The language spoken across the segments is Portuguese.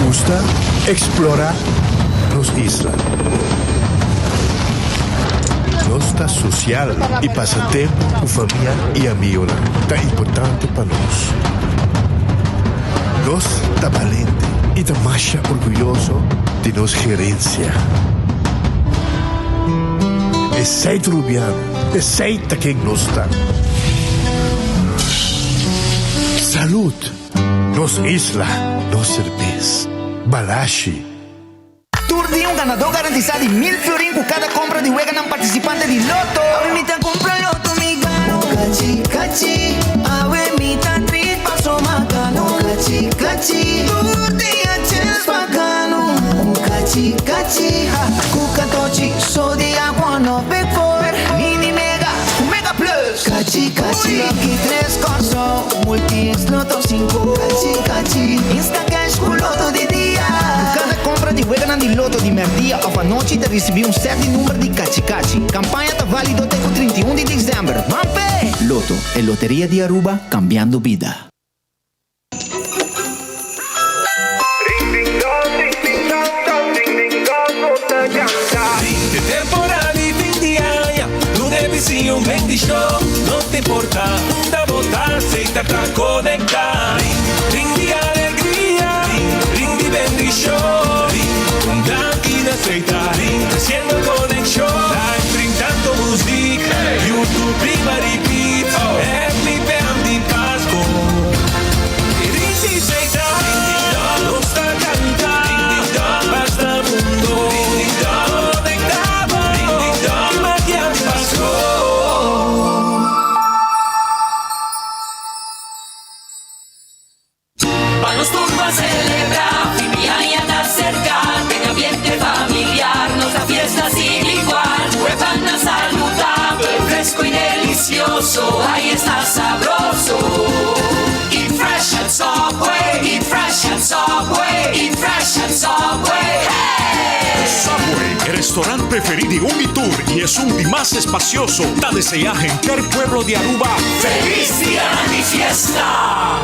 gusta explorar nos islas. Nossa social e passatempo com família e amigos tá importante para nós. Nós tá valente e tá mais orgulhoso de nossa gerência. É sempre rubiano, é sempre quem nós está. Salud, nos isla, nos cerveza, balashi. Turdi un ganador garantizado de 1.000 florín por cada compra de juega en participante de Loto. Ahorita compra Loto, mi gano. Cachi, cachi. Ahorita treat paso macano. Cachi, cachi. Turdi a chance bacano. Cachi, cachi. Cuca tochi, so de agua no big four. Mini mega, mega plus. Cachi, cachi. Lucky 3 corso. Multis Loto 5. Cachi, cachi. Insta cash con Loto de día. Cada compra de juega de Loto de merdia of a noite te recebi certo número de cachi-cachi. Campanha está válido até o 31 de dezembro. Mampe! Loto, a loteria de Aruba, cambiando vida. De temporada e fim de ano, no vizinho vem de show. Não te importa, da botar, aceita pra conectar. Ring de alegria, ring de bem de show. Un gran inaceita, haciendo conexión. Live brindando música, YouTube prima repeat. Every band in Pasco. Ring aceita, no está cantando. Basta mundo, conectado. Y magia Pasco. Vamos todos a celebrar, fin de año está cerca. Ambiente familiar, nos da fiesta sin igual. Prueban saludable, fresco y delicioso. Ahí está sabroso. Eat fresh and Subway, eat fresh and Subway, eat fresh and Subway. Hey! Subway, el restaurante preferido de Unitour y es un día más espacioso. Da deseaje en el pueblo de Aruba. ¡Feliz día de fiesta!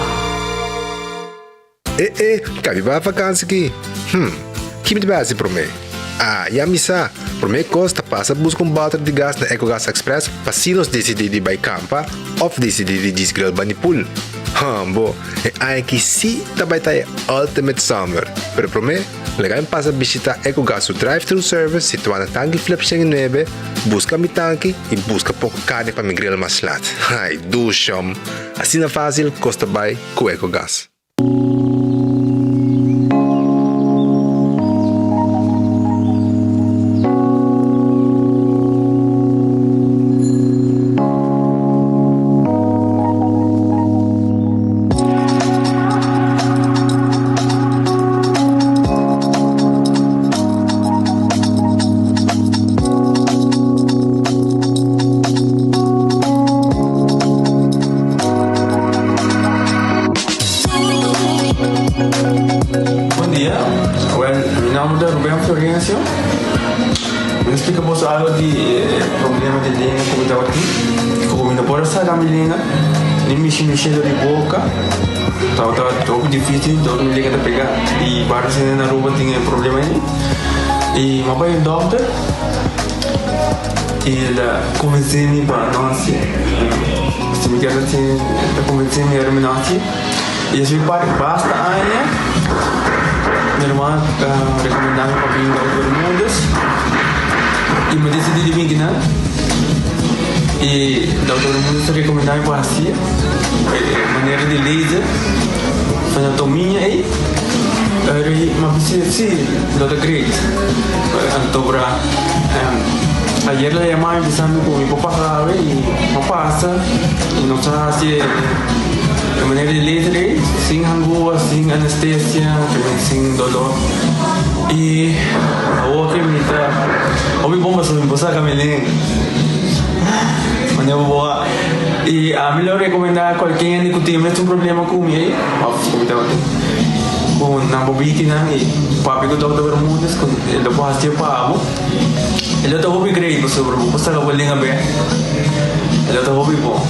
Cabe para vakansie aqui. Que me base para mim? Já me sa. Para mim costa passa buscar balde de gás na EcoGas Express para se nós decidir de ir campa ou decidir de desgrill banipul. Bom, aqui sim também está Ultimate Summer. Pero para mim, legal passa visitar EcoGas o drive-thru service situado na tanque flip 9, busca mi tanque e busca pouco carne para me grill mais lat. Ai, ducham. Assim na fácil, costa bem com EcoGas. Me explicamos algo de problema de língua como estava aqui. Como não pode sair da minha língua, nem mexer de boca. Estava todo difícil, todo me liga de pegar. E vários na rua tinha problema aí. E meu pai é doutor. Ele convenceu-me para nós. Se me quer assim, convenceu-me a nós. E eu fui para basta aia. Minha irmã recomendava para vir para os mundos. E me decidi de vir aqui, e o doutor Mundo recomendava para assim, maneira de laser, anatomia aí, mas sim, doutor Great, antobra, ayer la llamaba empezando con mi papá y no pasa, y nos hace de manera de laser, sin angua, sin anestesia, sin dolor. E a outra me está. Ouvi bomba sobre a camelinha. Mas eu vou. E a melhor recomendar a qualquer que tenha um problema com ele. Com na bobina e papi que toca sobre o mundo, ele pode fazer para amo. Ele está ouvindo great sobre o posto da bolinha bem. Ele está ouvindo bom.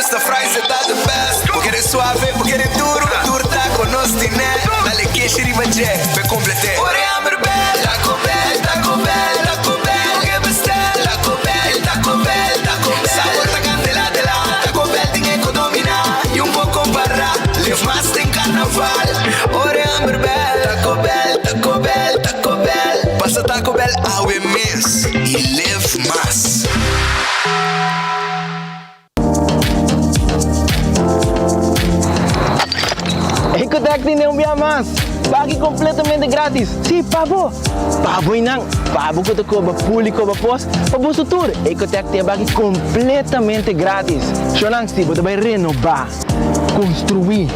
fiesta fry se tá the best. Porque é suave, porque é duro. Duro tá com nós, tiné. Dale que riva jack, pe complete. Ore amber bell, Taco Bell, Taco Bell, Taco Bell. Que bestel, Taco Bell, Taco Bell, Taco Bell. Sabor ta candela de la. Taco Bell tem que dominar. E pouco barra, live mais tem carnaval. Ore amber bell, Taco Bell, Taco Bell, Taco Bell. Passa Taco Bell, awe miss. E live mais. Ecotec tem um dia mais. Pague completamente grátis. Sim, pavo. Pavo inang. Pavo que tu cobra público para pós. Pavo sutur. Ecotec tem pague completamente grátis. Xonang se você vai renovar, construir,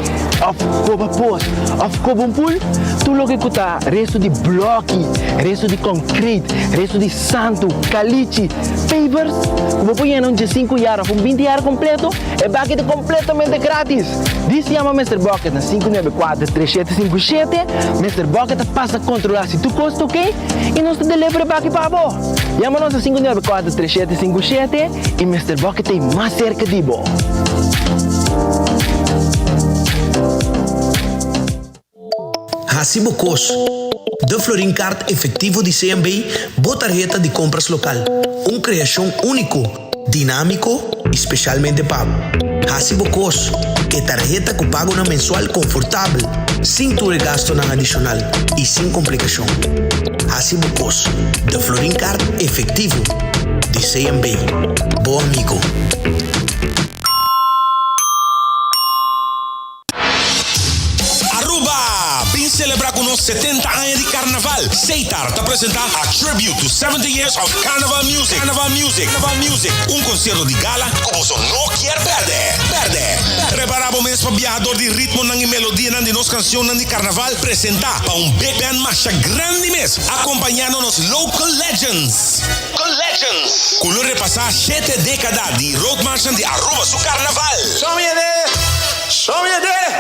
of cobra pós, of cobra pool, tu logo que tá resto de bloco, resto de concreto, resto de santo, caliche, pavers. Como põe não de 5 anos, com 20 anos completo, é pague completamente grátis. Diz chama Mr. Bucket na 594-3757. Mr. Bucket passa a controlar se tu custa, ok? E nós te delivera para aqui para você. Chama-nos a 594-3757 e Mr. Bucket tem mais cerca de você. Hacibocos, de Florincard efetivo de CMB, botarjeta de compras local. Criação único, dinâmico, especialmente pago. Hacibocos, que tarjeta que paga una mensual confortável, sem tu gasto não adicional e sem complicação. Hacibocos, de Florincard efetivo de CMB. Bom amigo. Celebrar com os 70 anos de carnaval. Seitar te apresentar a Tribute to 70 Years of Carnival Music. Carnival Music. Carnival Music. Concerto de gala que você não quer perder. Preparamos mesmo para viajador de ritmo e melodia de nossas canções de carnaval. Apresentar para big band marcha grande mesmo. Acompanhando nos local legends. Color repassar 7 décadas de road marching de Aruba su carnaval.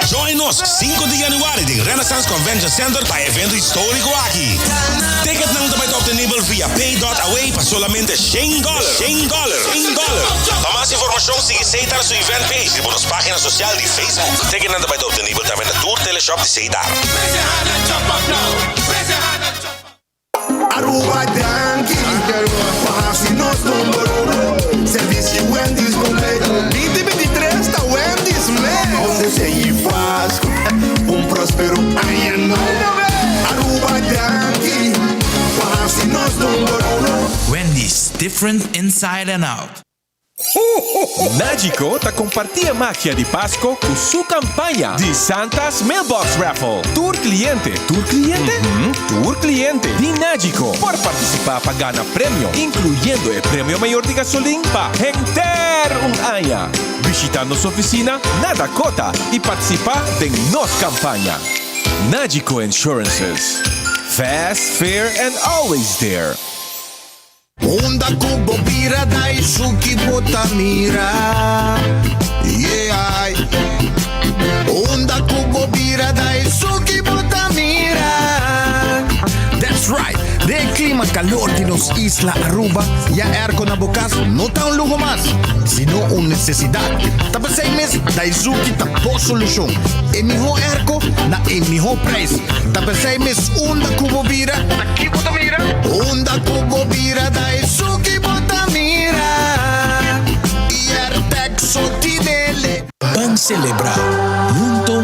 Join us 5 de januari de Renaissance Convention Center para evento histórico aqui. Ticket não também está obtenível via pay.away para solamente $100. Para mais informação, siga Seitar su event page por nossa página social de Facebook. Ticket não também está obtenível também na Tour Teleshop de Seitar. Aruba Danke, Pahasi nos número 1. Serviço Wendy's completo. 2023 tá Wendy's, man. Onde se faz próspero ano. Aruba Danke, Pahasi nos número 1. Wendy's, different inside and out. Nagico te compartia magia de Páscoa con su campaña de Santa's Mailbox Raffle. Tour cliente de Nagico por participar para ganar premio, incluyendo el premio mayor de gasolina para gente un año. Visitando su oficina, nada cota y participar de nuestra campaña. Nagico Insurances. Fast, fair, and always there. Onda kubo bira dai suki botamira. Yeah. Onda kubo bira dai suki botamira. That's right. De clima calor de nos isla Aruba, ya erco na bocas no tá lujo más, sino una necesidad. Tapa 6 meses, dai suki tapo solución. E mijo erco na e mijo preço. Tapa 6 meses, onda kubo bira, aqui botamira. Onda kubo bira dai suki botamira. E ertek sotinele. Van celebrar junto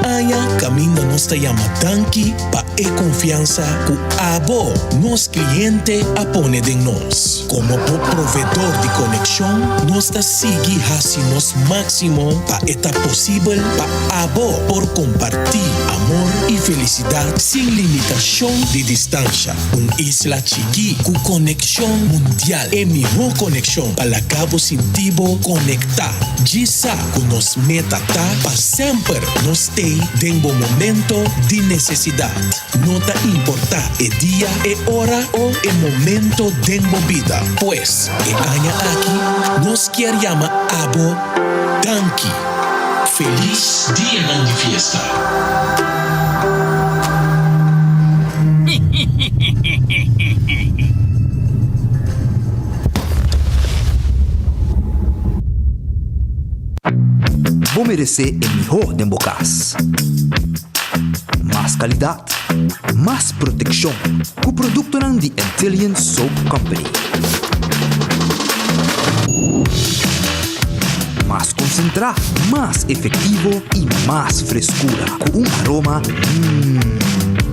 año camino nos te llama Danke pa e confianza ku abo nos cliente a pone de nos. Como proveedor de conexión nos ta sigue hasi nos máximo pa eta posible pa abo por compartir amor y felicidad sin limitación de distancia. Un isla chiqui ku conexión mundial e mejor conexión pa la cabo sintivo conectar. Gisa ku nos meta ta pa sempre nos te dengo momento de necesidad. No te importa el día, el hora o el momento de vida. Pues, el año aquí nos quiere llamar Abo Danke. Feliz día de fiesta. vos merecer el mejor de bocas. Más calidad, más protección. Con producto ng The Antillean Soap Company. Más concentrado, más efectivo y más frescura. Con un aroma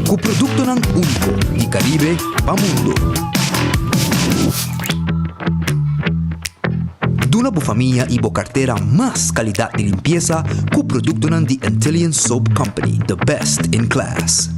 con producto ng único di Caribe pa mundo. Duna bu familia y bo cartera más calidad de limpieza con producto ng The Antillean Soap Company, the best in class.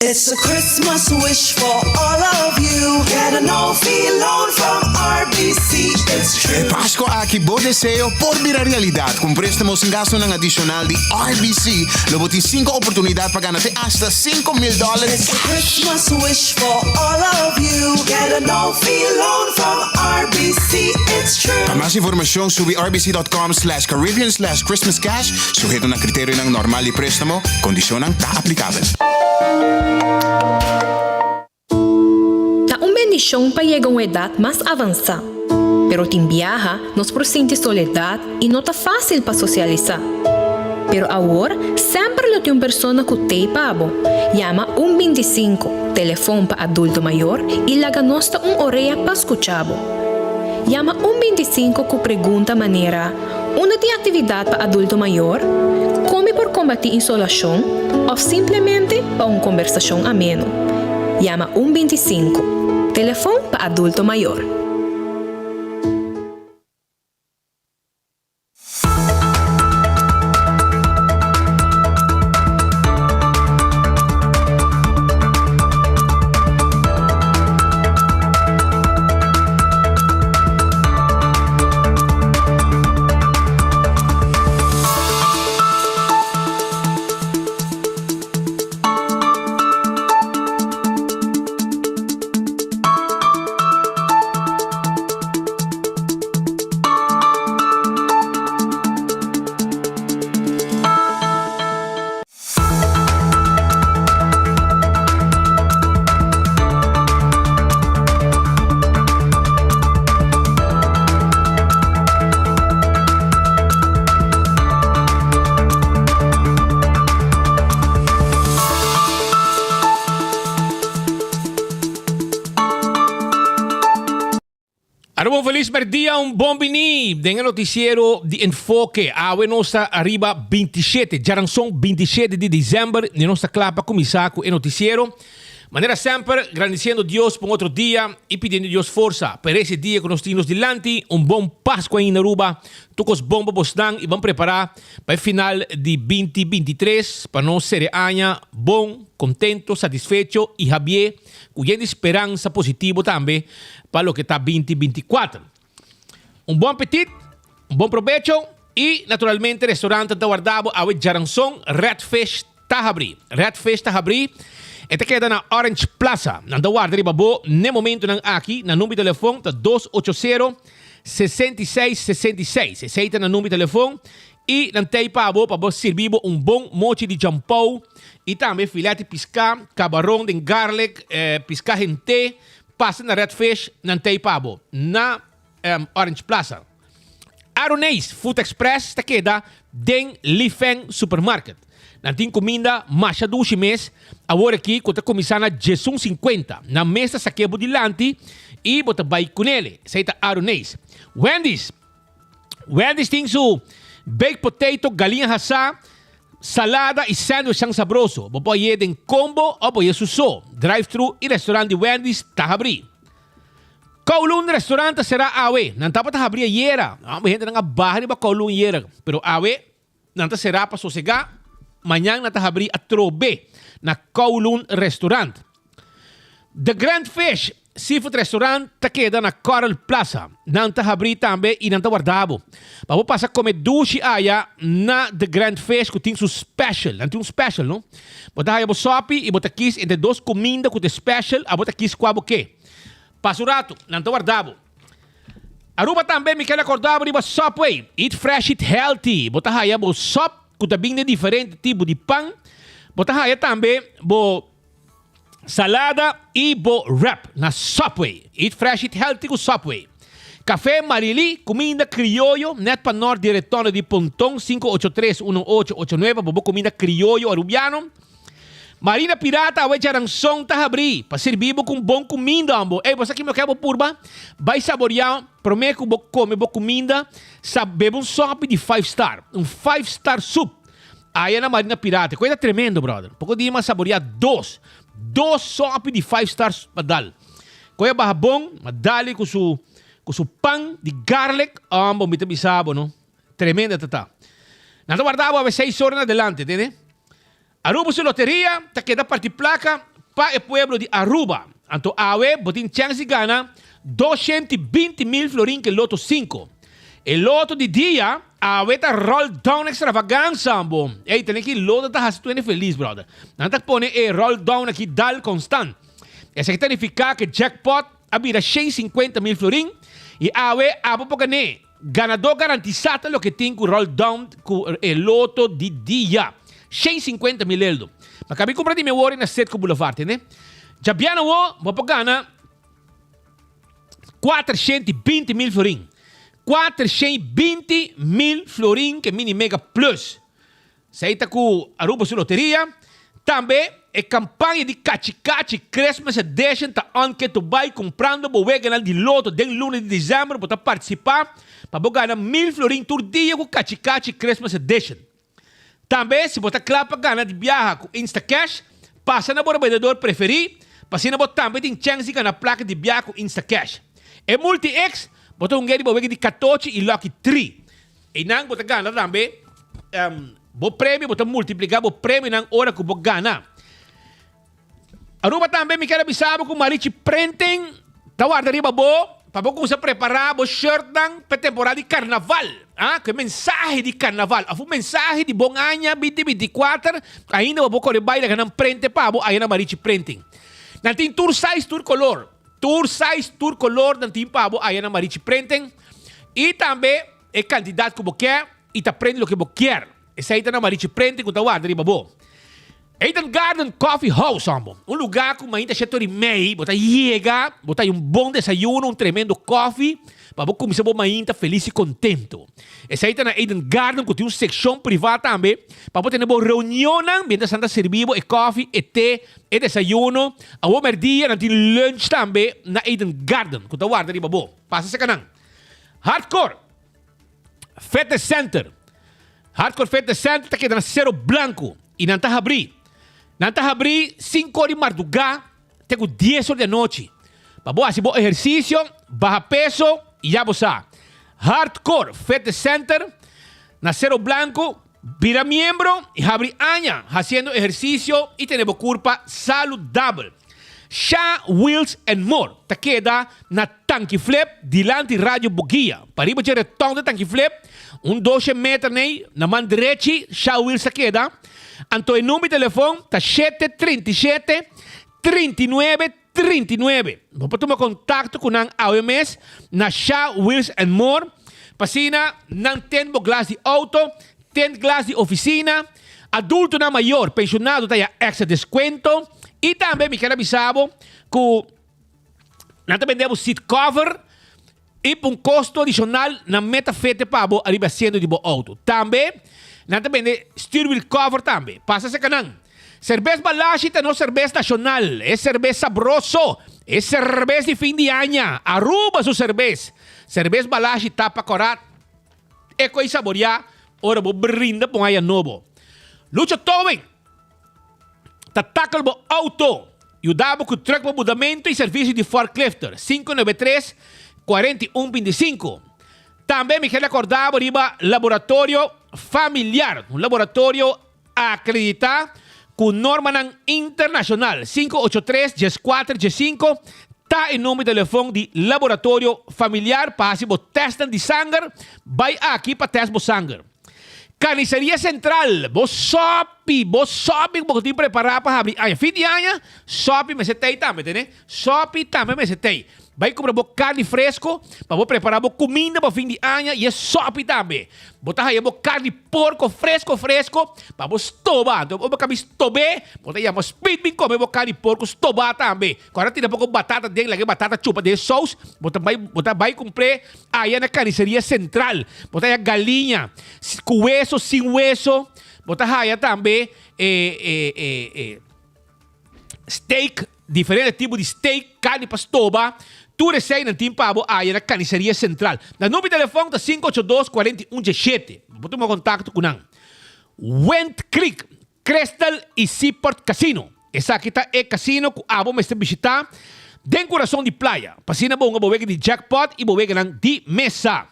It's a Christmas wish for all of you. Get a no-fee loan from RBC. It's true. Pasko aqui, bom deseo por vir a realidade. Com préstamos sem gasto ng adicional de RBC, lobo tem 5 oportunidades para ganhar hasta $5,000. It's a Christmas wish for all of you. Get a no-fee loan from RBC. It's true. Para mais informação, sube rbc.com/Caribbean/Christmas Cash. Sujeito na critério ng normal de préstamo, kondisyon ang ta-aplicável. Na bendición para llegar a una edad más avanzada, pero te viaja nos presenta soledad y no está fácil para socializar. Pero ahora, siempre lo tiene una persona que te pavo. Llama 125, teléfono para adulto mayor y la ganosta una orella para escucharlo. Llama 125 con pregunta manera, una de actividad para adulto mayor, come por combatir insolación o simplemente para una conversación ameno. Llama 125, teléfono para adulto mayor. Feliz dia, bom bini. Dengan noticiero de enfoque. Awe nossa arriba 27, Jaransong 27 de dezembro. De nossa clapa começar com o noticiero. Maneira sempre, agradecendo Deus por outro dia e pedindo Deus força para esse dia que nós temos delante. Bom Páscoa aí na Aruba. Tocos bomba bostan e vamos preparar para o final de 2023 para nós ser año bom, contento, satisfecho e Javier com esperança positiva também para o que está 2024. Bom apetite, bom provecho e naturalmente restaurante da Guardabo a Jaransong Redfish Tahabri. Redfish Tahabri. Ito queda na Orange Plaza. Nanda guarda babo, ne momento nang aqui, na número de telefone, 280-6666. Aceita na número de telefone e nantay pa abo para servir bom mochi de jampau e também filete pisca, camarão de garlic, pisca gente, passa na Redfish, nantay pa abo, na Orange Plaza. Aronese Food Express, ito queda den Lifeng Supermarket. Natin comida masha dushi mes, agora aqui quando começar na Jesum 50, na mesa sa quebo dilante e bota bay kunele, seita Aronese. Wendy's tem su baked potato, galinha hasa, salada e sandwich ang sabroso. Bopoye den combo o boye suso. Drive-thru e restaurante de Wendy's tahabri. Kowloon restaurante será awe. Nanta pa tahabri yera. Gente nga bahari ba Kowloon yera. Pero awe, nanta será pa sosega. Manhã na tahabri a trobe na Kowloon Restaurant. The Grand Fish Seafood Restaurant ta queda na Coral Plaza. Nanta abri também e nanta guardabo. Para passar comer dushi aya na The Grand Fish que tem su special. Nanti special, no? Bota haya bo sopi e bota quis entre dois comida que special, a bota quis quabo que. Pasurato, nanta guardabo. Aruba também me quer acordar riba Subway. Eat fresh, eat healthy. Bota haya bo sop que também de diferente tipo de pão. Bota haya também bo salada e bo wrap na Subway. Eat fresh, eat healthy com Subway. Café Marili, comida criollo, net pa nord di retorno di Pontong 583-1889, bobo comida criollo arubiano. Marina Pirata, awe jarang ta abri, pa servibo com bom comida ambo. Ei, você aqui me quer purba? Vai saborear, prometo que bo come bo comida, bebo sopa de 5 star, 5 star soup. Aí na Marina Pirata, coisa tremendo, brother. Pouco dia mas saborear dois sopa de 5 stars padal. Coisa barra bom, madali com su pão de garlic, ambo mita bisabo, no? Tremenda tata. Nada guardava a 6 horas adelante, entende? Aruba su loteria, ta queda parti placa pa el pueblo de Aruba. Anto awe botin chance gana 220,000 florin que loto 5. El loto de dia, awe ta roll down extravaganza, ambo. Ei, tem que loto ta has tu feliz, brother. Nanta pone roll down aqui dal constant. Essa que significa que jackpot abira 150,000 florin e awe abo pogane. Ganador garantizado lo que tem com roll down com el loto de dia. 150,000 eldo. Ma capi comprati me vuori na Setco Boulevard, né? Já biano vou pagana 420,000 florin. 420,000 florin que mini mega plus. Saíta com Aruba su loteria. Também é campanha de Cachi Christmas Edition tá on que tu vai comprando bo ganhar de loto den lunes de dezembro para participar para ganhar 1,000 florin por dia com Cachi Christmas Edition. Também, se você quer ganhar de viagem com Instacash, passa na bora vendedor preferido, passa na bora também tem chance de ganhar placa de viagem com Instacash. É Multi-X, bota um guerreiro de 14 e Lucky 3. E não, você ganha também, o prêmio, bota multiplicar o prêmio na hora que você ganha. Aruba também me quer avisar com Marichi Printing, tá guardando riba bo, para você começar a preparar o shirt para a temporada de carnaval. Ah, que mensagem de carnaval. A mensagem de bom ano 2024. Ainda vou correr baile que não prende para você. Aí na Marichi Printing. Não tem tour size, tour color. Tour size, tour color. Não tem para você. Aí na Marichi Printing. E também é candidato que você quer. E tá prende o que você quer. Essa aí tá na Marichi Printing. Que tá guardando riba bo. Eden Garden Coffee House, ambo. Um lugar com ainda setor meio, botar chega, botar bom desayuno, tremendo coffee, para você começar a ainda feliz e contento. Essa aí está na Eden Garden, que tem uma secção privada também, para você ter uma reunião, mientras anda servindo coffee, té, desayuno, a uma merdia, tem lunch também na Eden Garden, que está guardando riba bo. Passa-se canang. Hardcore Fitness Center. Hardcore Fitness Center está quedando Cerro Blanco e não está abrindo. Não está abrindo 5 horas de madrugada, tenho 10 horas da noite. Para você fazer exercício, baja peso e já você. Hardcore Fitness Center, na Cerro Blanco, vira membro e abre año, fazendo exercício e tendo corpo saudável. Shah Wheels and More, te queda na Tanque Flip, dilante Rádio Buguia. Para ir para o retorno da Tanque Flip, 12 metros na mão direita, Shah Wheels te queda. Anto o número de telefone está 737-3939. Vou tomar contato com a OMS na Shah Wheels and More. Passina, não tem glass de auto, tem glass de oficina. Adulto na maior, pensionado tem extra desconto. E também me quero avisar que nós também temos seat cover e por um custo adicional na meta feita para o arribaciendo de auto. Também nós também temos steering wheel cover também. Passa-se canang. Cerveja Balashi não é cerveja nacional, é cerveja sabroso, é cerveja de fim de ano. Aruba sua cerveja. Cerveja Balashi tapa corat. É coisa saborear, ora vou brinda com um novo. Lucha Towing. Tatakal bo auto. Yudabo com truck para mudamento e serviço de forklifter. 593-4125. Também me quero acordar riba laboratório familiar. Um laboratório acreditado com norma internacional. 583-14-15. tá em nome do telefone de laboratório familiar para se testam de sangue, vai aqui para testar o sangue. Carniceria Central, vos sobe, porque tem preparar para abrir. Fim de ano, sobe, mas você tem também, né? Sobe também, mas você tem. Vai comprar carne fresco para preparar comida para fim de ano e é sobe também. Botar aí carne porco fresco para você estobar. Então, você estobar, botar aí speed bin comer carne porco estobar também. Agora tem pouco batata dentro, lá que batata chupa de sauce, botar vai comprar aí na Carniceria Central. Botar aí galinha com hueso, sem hueso. Botar aí também steak, diferentes tipos de steak, carne para estobar. Tu recebe no Team Pabo aí na Carniceria Central. Na número de telefone tá 582-4117. Botou meu contato com não. Went Creek, Crystal e Seaport Casino. Essa aqui tá é casino que abo me está visitar. Den coração de praia. Pasina bom bobegue de jackpot e bobegue de mesa.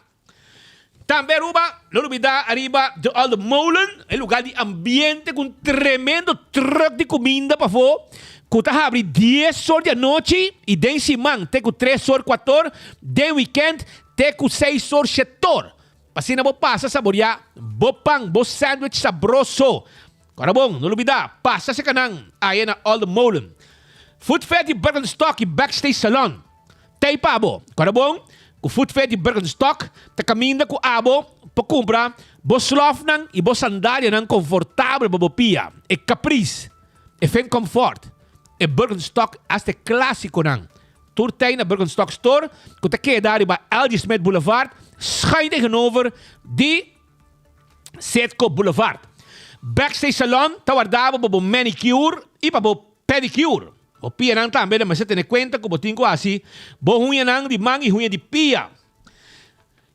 Também não olvidar arriba de Old Molen, é lugar de ambiente com tremendo truck de comida para fora. Kuta abre 10 horas da noite e den simang te com 3 horas 4 horas, de weekend te com 6 horas 7 horas. Pasina bo passa saborear bo pang, bo sandwich sabroso. Agora bom, não olvidar, passa se canang aí na Old Molen. Food Fair de Birkenstock e Backstage Salon. Tem pabo. Agora bom, o Food Fair de Birkenstock te caminha com abo para comprar bo slof nang e bo sandália nang confortável bo pia. E Caprice, e Fen Comfort. E Birkenstock este clássico nang. Tur tem na Birkenstock Store, que te queda ali bij L.G. Smith Boulevard, schuin tegenover de Setco Boulevard. Backstage Salon, te guardava para manicure e para pedicure. O pia nang também, mas você tem conta que botinho assim, bo unha nang de mang e unha de pia.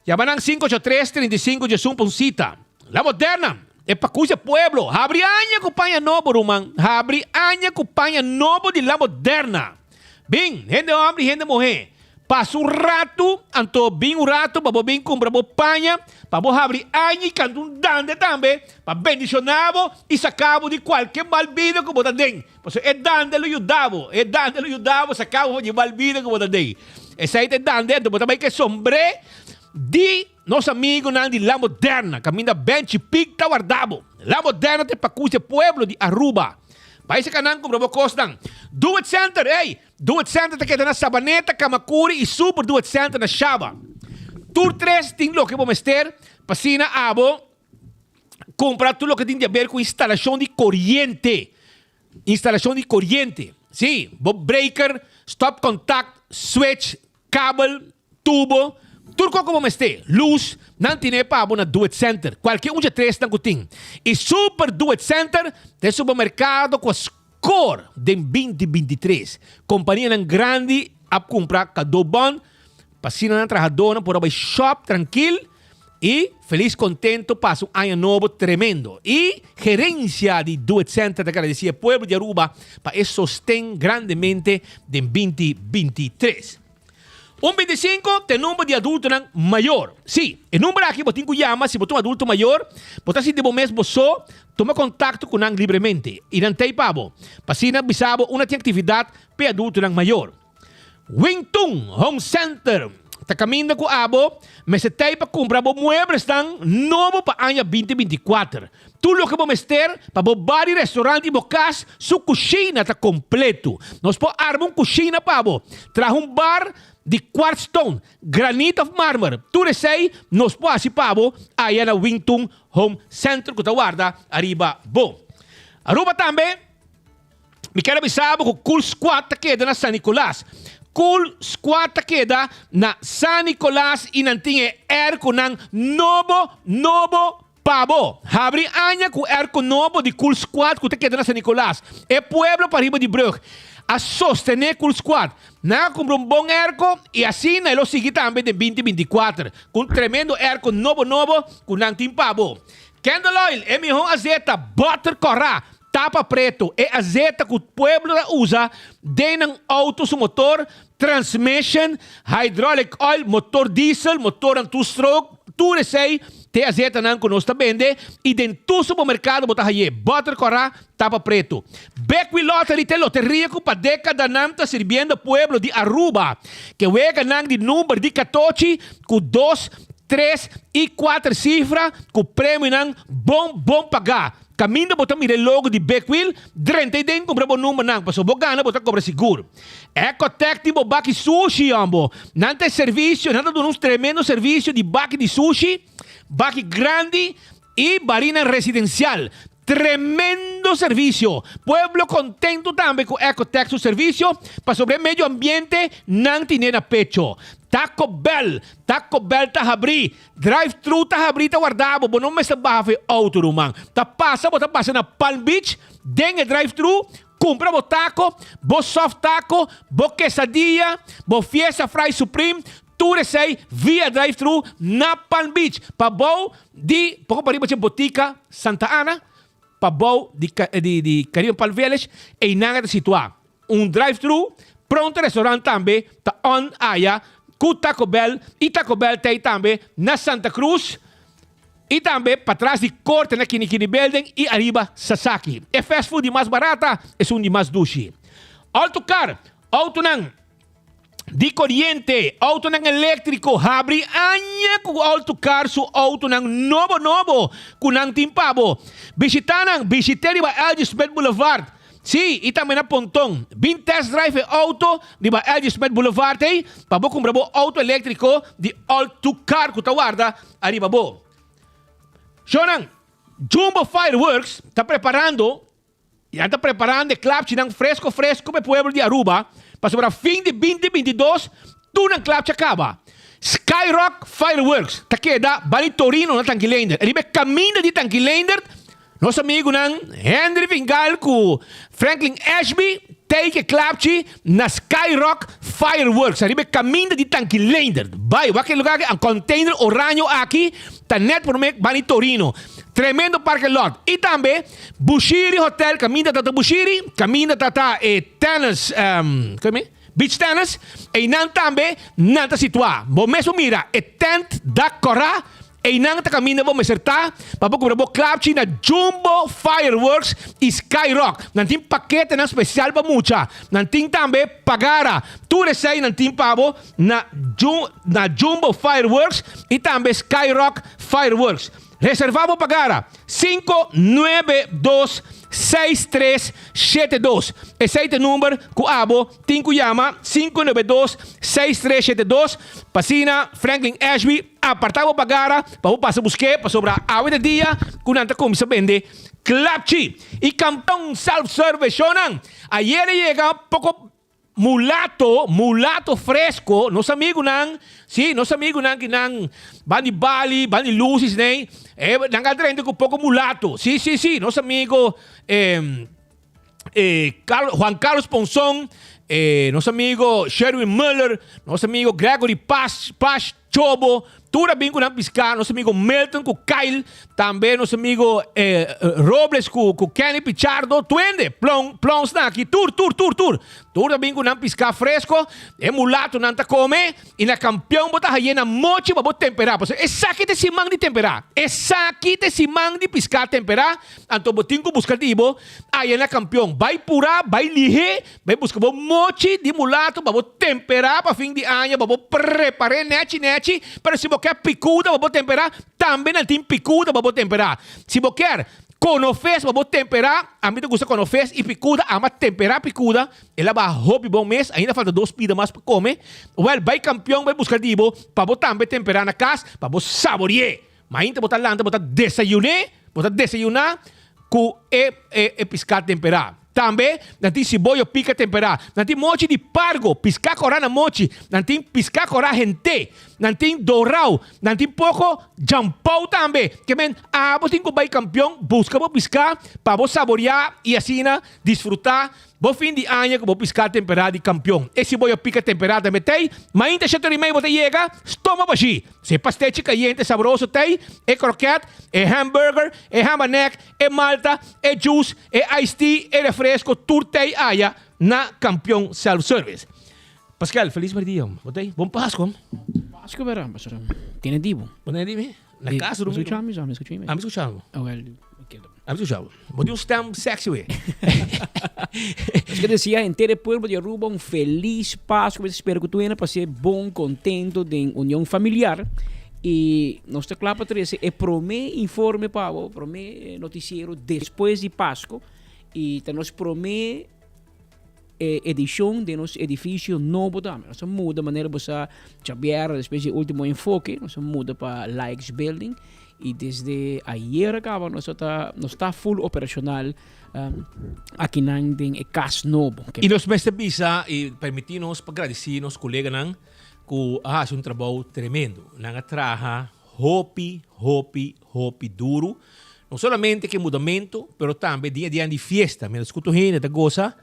Yamanang 583-35 Poncita. La Moderna. É para cuja pueblo. Abre aña companhia novo, Roman. Abre aña companhia novo de La Moderna. Bem, gente homem, gente mulher. Passa rato, anto bem rato, para bem comprar panha, para abrir aña e cantar dande também, para bendicionar e sacar de qualquer malvida que você tem. Porque é dande lo ajudava, sacar de malvida que você tem. Essa aí é dande, então você vai que sombre de nosso amigo de La Moderna, caminha bench pig tá guardado. La Moderna te pacuja pueblo de Aruba. Vai se canang com bravo costan. Do It Center, Do It Center te queda na Sabaneta, Kamakuri e Super Do It Center na Shaba. Tour 3 tem lo que vamos ter, pasina abo, comprar tudo o que tem a ver com instalação de corrente. Instalação de corrente. Sim, breaker, stop contact, switch, cable, tubo. Tudo como vamos ter. Luz, não tem para na Do It Center. Qualquer um de três não tem. E Super Do It Center tem supermercado com a score de 2023. Companhia grande a comprar cada bom. Passina na trabajadora por abrir shop tranquilo e feliz, contento, passa ano novo tremendo. E gerência de Do It Center te agradecia Pueblo de Aruba para sostener grandemente de 2023. 125 tem número de adulto maior. Sim, o número aqui você tem que chamar, se você é um adulto maior, você se deve mesmo só tomar contato com ele livremente. E não tem pabo. Para se não bisabo, uma atividade para adulto maior. Wingtung Home Center. Está caminhando com o abo, mas se tem para comprar muebles novo para o ano 2024. Tudo o que vamos ter para o bar e restaurante e casa, sua cozinha está completo. Nós podemos armar uma cozinha para traz bar de quartzstone, granite of marmor. Tudo isso aí, nós podemos para aí na Wingtung Home Center, que está guarda arriba. Bom, Aruba também, me quero avisar que o Cool Squad queda na San Nicolás. Cool Squad queda na San Nicolás e não tem erco ng novo pabo. Abre aña com erco novo de Cool Squad que queda na San Nicolás. É pueblo para riba de Brugge. A sostener Cool Squad. Na comprou bom erco e assim nós lo seguimos também de 2024. Com tremendo erco novo com não tem pabo. Candle Oil é melhor azeta, butter corra. Tapa preto é azeite que o pueblo usa dentro de autos, motor, transmission, hydraulic oil, motor diesel, motor two-stroke, tudo isso aí te azeite não que nós está vende e dentro do supermercado botar aí butter corá tapa preto. Beckwith Lottery te loteria que para década não está servindo pueblo de Aruba que wega não de número de 14 com 2, 3 e 4 cifras com prêmio não bom pagar. Caminho botar mire logo de Beckwith, drente den compra bom número não, passou bogana botar cobra seguro. Ecotec tipo baki sushi ambo. Não tem serviço, não tem um tremendo serviço de baki de sushi, baki grande e barina residencial. Tremendo servicio. Pueblo contento también con Ecotec su servicio para sobre el medio ambiente no tiene a pecho. Taco Bell ta abri. Drive-thru ta abri ta guardabo. Bo non me sa baja auto rumang. Ta passa na Palm Beach. Den el drive-thru. Compra bo taco, bo soft taco, bo quesadilla, bo fiesta fry supreme. Tu sei via drive-thru na Palm Beach. Pa bo di poco pariba c'è botica Santa Ana. Pabou di Caribbean Palm Village e nada de situar. Drive-thru, pronto restaurante também, ta on aya, com Taco Bell, e Taco Bell tem também na Santa Cruz, e também para trás de corte na Kinikini Building e arriba Sasaki. É fast food de mais barata, é um de mais dushi. Autocar, auto não. De corriente, auto ng elétrico, habri anya com autocar su auto ng novo, com ng timpabo. Visiteri ba LG Smith Boulevard. Si, e também na Pontong. Bin test drive auto di ba LG Smith Boulevard, pabo compra bo auto elétrico de autocar ku tawarda, arriba bo. Shonang, Jumbo Fireworks está preparando clap ng fresco para pueblo de Aruba. Para sobre fim de 2022, tu não clap acaba. Skyrock Fireworks. Ta queda Bali Torino na Tanquilander. Ribe caminho de Tanquilander. Nosso amigo nan Henry Vingal com Franklin Ashby. Take clap na Skyrock Fireworks. Ribe caminho de Tanquilander. Vai, aquele lugar que container oranho aqui. Ta net por me Bali Torino. Tremendo parking lot. E também, Bushiri Hotel, caminho da Bushiri, caminho da tennis, beach tennis, e não também, não situar. Bom mesmo mira, é tent da Corá, e não tá caminho, vamos acertar, para pouco para clap na Jumbo Fireworks e Skyrock. Não tem paquete na especial para muita. Não tem também pagara. Tudo isso aí não tem pavo na Jumbo Fireworks e também Skyrock Fireworks. Reservamos pagara 592-6372. Esse é o número que abo tinha chama 592-6372. Passina Franklin Ashby. Apartamos pagara para o passo buscar para sobrar a hora de dia que não como se vende clapchi e campeão self-service shonan. Ayer chega pouco mulato fresco, nos amigos nang que nang bani Bali, bani Lucis nem, nang adrente com pouco mulato. Sí, nos amigos Juan Carlos Ponzón, nos amigos Sherwin Muller, nos amigos Gregory Paz Chobo, Tura bem com piscar, nosso amigo Milton com Kyle, também nosso amigo Robles com Kenny Pichardo, tuende, plons na aqui, tur. Tura bem com piscar fresco, mulato não tá come, e na campeão bota aí na mochi para botar temperar, porque essa aqui te simang de temperar, essa aqui te simang de piscar temperar, então botinho com buscar dibo, aí na campeão, vai pura, vai lihe, vai buscar mochi de mulato para botar temperar para fim de ano, para botar preparar neti, para se você quer picuda para temperar, também não tem picuda para temperar. Se você quer conofes para temperar, a mim me gusta conofes e picuda, ama temperar picuda, ela vai hobby bom mês, ainda falta 2 pidas mais para comer. Well, vai campeão, vai buscar dibo, para também temperar na casa, para saborear. Mas ainda botar lá, botar desayunar, com piscar temperar. Também, nanti cebolla pica temperar. Nanti mochi de pargo, piscar corá na mochi. Nanti piscar corá gente. Nanti dorau. Nanti pouco jampau também. Que men, você tem que ir campeão, busca para piscar, para você saborear e assim desfrutar. Bo fim de ano que vou piscar temperado de campeão. Esse cebolla pica temperado também tem. Mas ainda 7:30 você chega, toma para si. Se pastete caliente saboroso tem, croquete, hamburger, ham and neck, malta, juice, iced tea, refresco, turtei aya na campeão self-service. Pascal, feliz dia. Botei? Bom Páscoa. Páscoa verá, tiene divo. Tiene divo? Na casa do Escuchamos. Ah, me escuchamos. Ok. Ah, me escuchamos. Mas um stem sexy, ué. Es que decía, entero pueblo de Aruba un feliz Páscoa. Espero que tu para ser bom, contento de unión familiar. E nós está claro para trazer é promê informe para o promê noticiero depois de Páscoa e nós promê edição de nosso edifício novo também. Nós muda a maneira de você chamar, depois de último enfoque, nós muda para Likes Building e desde ayer acaba nós está full operacional aqui em casa novo. E nós mestre bisa e permitir-nos para agradecer nos colegas não que faz um trabalho tremendo. Nanga traja hopi duro. Não somente que mudamento, mas também dia a dia de festa. Mas escuto gente da goza,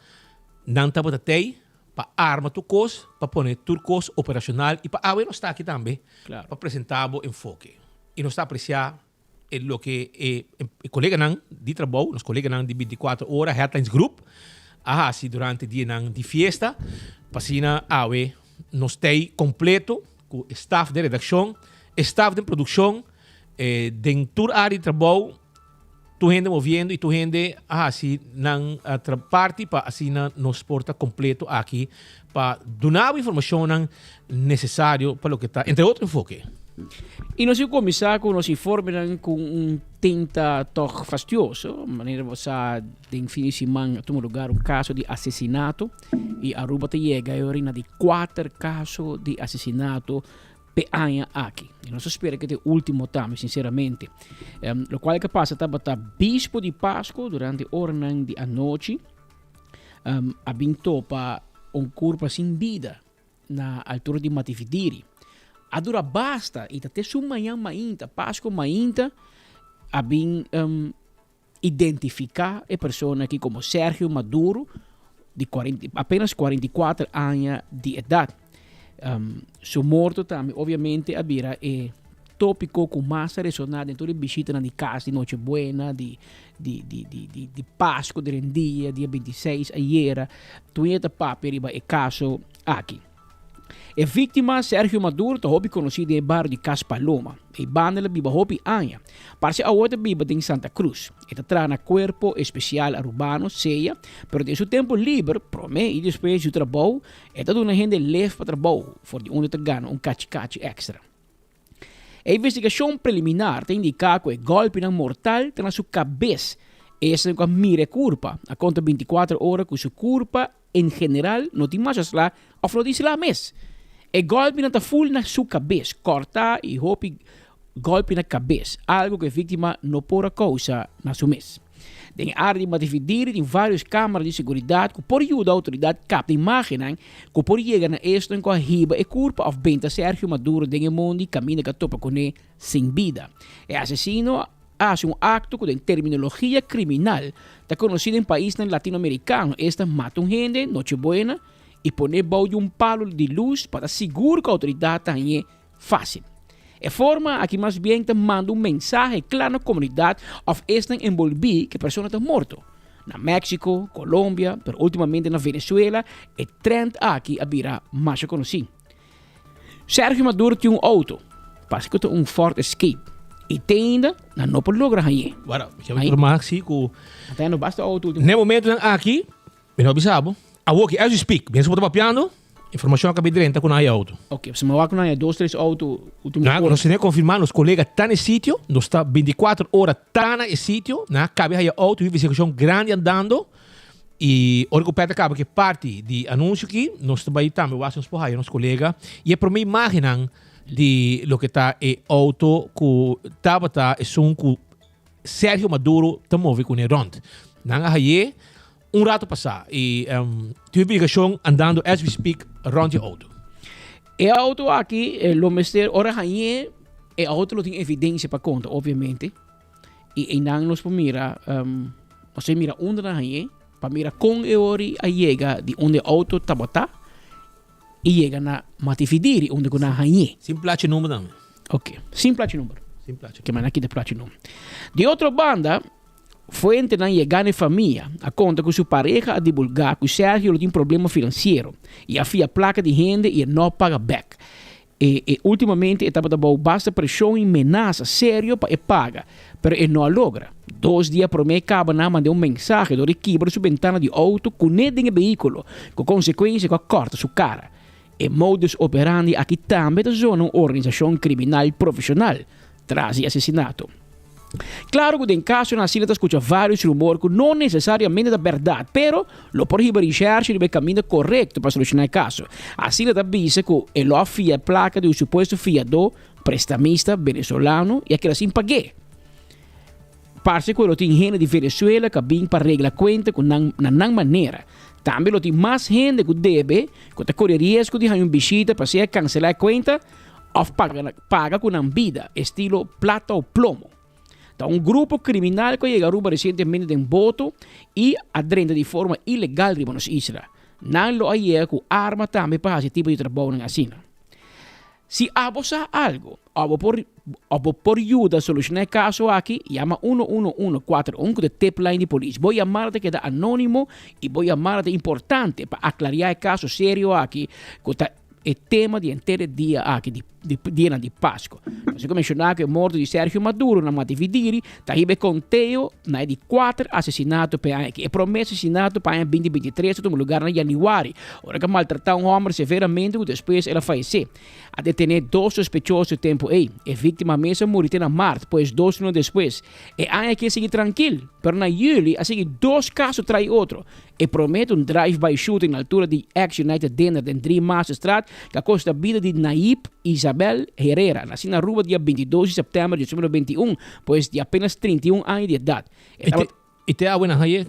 não tá para ter para arma tu cos, para pôr turcos operacional e para nós está aqui também para apresentar o enfoque. E nós está apreciar o que o colega não de trabalho, os colegas não de 24 horas, Headlines Group, durante o dia de festa, para sina nós temos completo com o staff de redação, staff de produção, de toda a área de trabalho, tu gente movendo e tu gente assim na parte para assim nos porta completo aqui para dar a informação necessária para o que está entre outros enfoque. E nós começar com nos informes com tenta toque fastidioso, maneira você de fim de semana tomar lugar caso de assassinato e Aruba te chega agora de 4 casos de assassinato peanha aqui. E nós espera que o último também, sinceramente. O qual é que passa tá bispo de Páscoa durante horas de a noite abintou para corpo sem vida na altura de Matividiri. A dura basta e até sumanhã mainta, Páscoa mainta, abin identificar a pessoa aqui como Sérgio Maduro, de apenas 44 anos de idade. Su morto também, obviamente, havia tópico com mais resonado em toda a visita na casa de Noche Buena, de Páscoa, de dia 26, ayer, tueta papel e caso aqui. A vítima, Sérgio Maduro, está conhecido no bairro de Caspaloma. E banda viva hopi anya. Parece a outra viva em Santa Cruz. Está traz na corpo especial urbano, ceia, pero de seu tempo livre, promete e depois do trabalho, está dando gente leve para trabalho, for de onde ganha cachi extra. A investigação preliminar indica que o golpe mortal está na sua cabeça. Essa é a mira culpa. A conta 24 horas com sua culpa, em geral, não tem mais lá, ou não diz lá mesmo. O golpe está full na sua cabeça, corta e hopi golpe na cabeça, algo que a vítima não pode causar na sua mesa. Tem área de Matividiri, tem várias câmaras de segurança que por ajuda a autoridade capta imagem que por chegar na esto com a riba e culpa of benta Sérgio Maduro de mundo caminha que topa com ele sem vida. O assassino hace acto com terminologia criminal, está conhecido em países latino-americanos. Esta mata gente, noche buena, e pone baú palo de luz para segurar que a autoridade é fácil. É forma aqui mais bem te manda mensagem claro na comunidade of estão envolvidos que a pessoa está morto. Na México, Colômbia, pero ultimamente na Venezuela, e trend aqui a virar mais conhecido. Sérgio Maduro tinha auto, parece que tem Ford Escape. E tem ainda, não pode lograr aí. Agora, eu vou informar que até não basta auto. No momento aqui, eu não avisava. A walk as we speak, bem se botar papiando, informação acabei de renta com a auto. Ok, se me vai com a 2-3 auto último. Não, nós temos que confirmar os colegas estão no sítio, nós está 24 horas tá no sítio, na cabe aí auto, investigação grande andando. E o que acaba que parte de anúncio aqui, nós também também vamos por aí, nos colegas, e é para me imaginar de lo que está e auto que estava tá som que Sérgio Maduro está movendo com o rond. Não aí rato passar e tive ligação andando as we speak rond o auto. E auto aqui lo mestre ora aí e auto tem evidência para conta, obviamente. E não nos mira você mira onde na aí para mira com ori a chega de onde auto tabata e chega na Matividiri onde com na aí. Simple número não. Ok, simple número. Que man aqui de platinum. De outra banda, foi entre na chegar na família, a conta com sua pareja a divulgar que o Sérgio tem problema financeiro e a placa de renda e não paga back. E ultimamente estava dando basta pressão e ameaça sério para paga, pero ele não logra. 2 dias por mês acaba na mandar mensagem do quebra sua ventana de auto com o veículo, com consequência que corta sua cara. E modus operandi aqui também da zona uma organização criminal profissional, traz assassinato. Claro que em caso na Síria escuta vários rumores que não necessariamente é verdade, pero lo proíbe recherche do caminho correto para solucionar o caso. A Síria avisa que ele afia a placa de um suposto fiador, prestamista venezuelano e aquele assim paguei. Parece que ele tem gente de Venezuela que vem para arreglar a conta na maneira. Também ele tem mais gente que deve, que corre risco de uma visita para ser cancelar a conta ou paga com uma vida, estilo plata ou plomo. Então, um grupo criminal que chegou recentemente em voto e adrenda de forma ilegal de Buenos Aires. Não lo hay com arma também para esse tipo de trabalho assim. Se abosa algo, ou por ajuda a solucionar o caso aqui, chama 11141 com o tip line de polícia. Vou chamar-te que é anônimo e vou chamar-te importante para aclarar o caso sério aqui, que é tema de inteiro dia aqui de Páscoa. Você mencionar que a morte de Sérgio Maduro na Matividiri está aí conteio na de 4 assassinatos para aqui. É promessa assassinato para 2023 no lugar na januário. Ora que maltratar um homem severamente e depois ela faleceu. A detener 2 sospechosos tempo aí. A vítima mesmo morreu na março, pois 2 anos depois. E aí que seguir tranquilo. Pero na julho, a seguir 2 casos trai outro. E promete drive-by shooting na altura de ex-United Dinner de 3 Maas Straat que custa a vida de Naib Isabel Herrera, nascida na rua dia 22 de setembro de 2021, pois de apenas 31 anos de idade. E te da buena aí?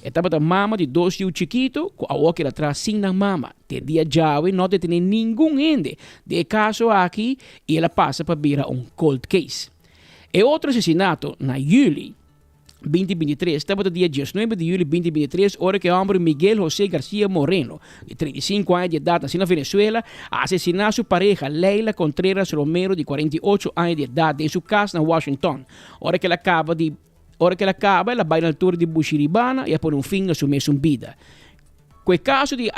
Estava da mama de 2 filhos chiquitos, com a outra atrás sem na mama. Te dia jave não tem nenhum ende de caso aqui e ela passa para virar cold case. E outro assassinato na julho 2023, estava no dia 19 de julho de 2023, hora que o homem Miguel José García Moreno, de 35 anos de idade, nascido na Venezuela, assassinou sua pareja Leila Contreras Romero, de 48 anos de idade, em sua casa na Washington. Hora que ela acaba, ela vai na altura de Buxiribana e põe fim a sua mesma vida. Com o caso de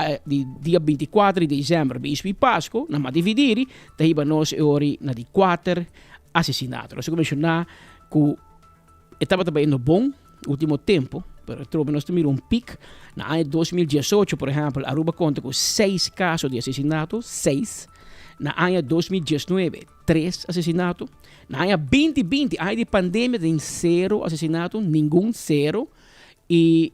dia 24 de dezembro, bispo e Páscoa, na Matividiri, daí nós ora na de 4 assassinatos. Nós mencionar que estava também no bom último tempo, pero nós temos pico. Na ano 2018, por exemplo, Aruba conta com 6 casos de assassinato, 6. Na ano 2019, 3 assassinatos. Na ano 2020, ano de pandemia, tem 0 assassinatos, nenhum 0. E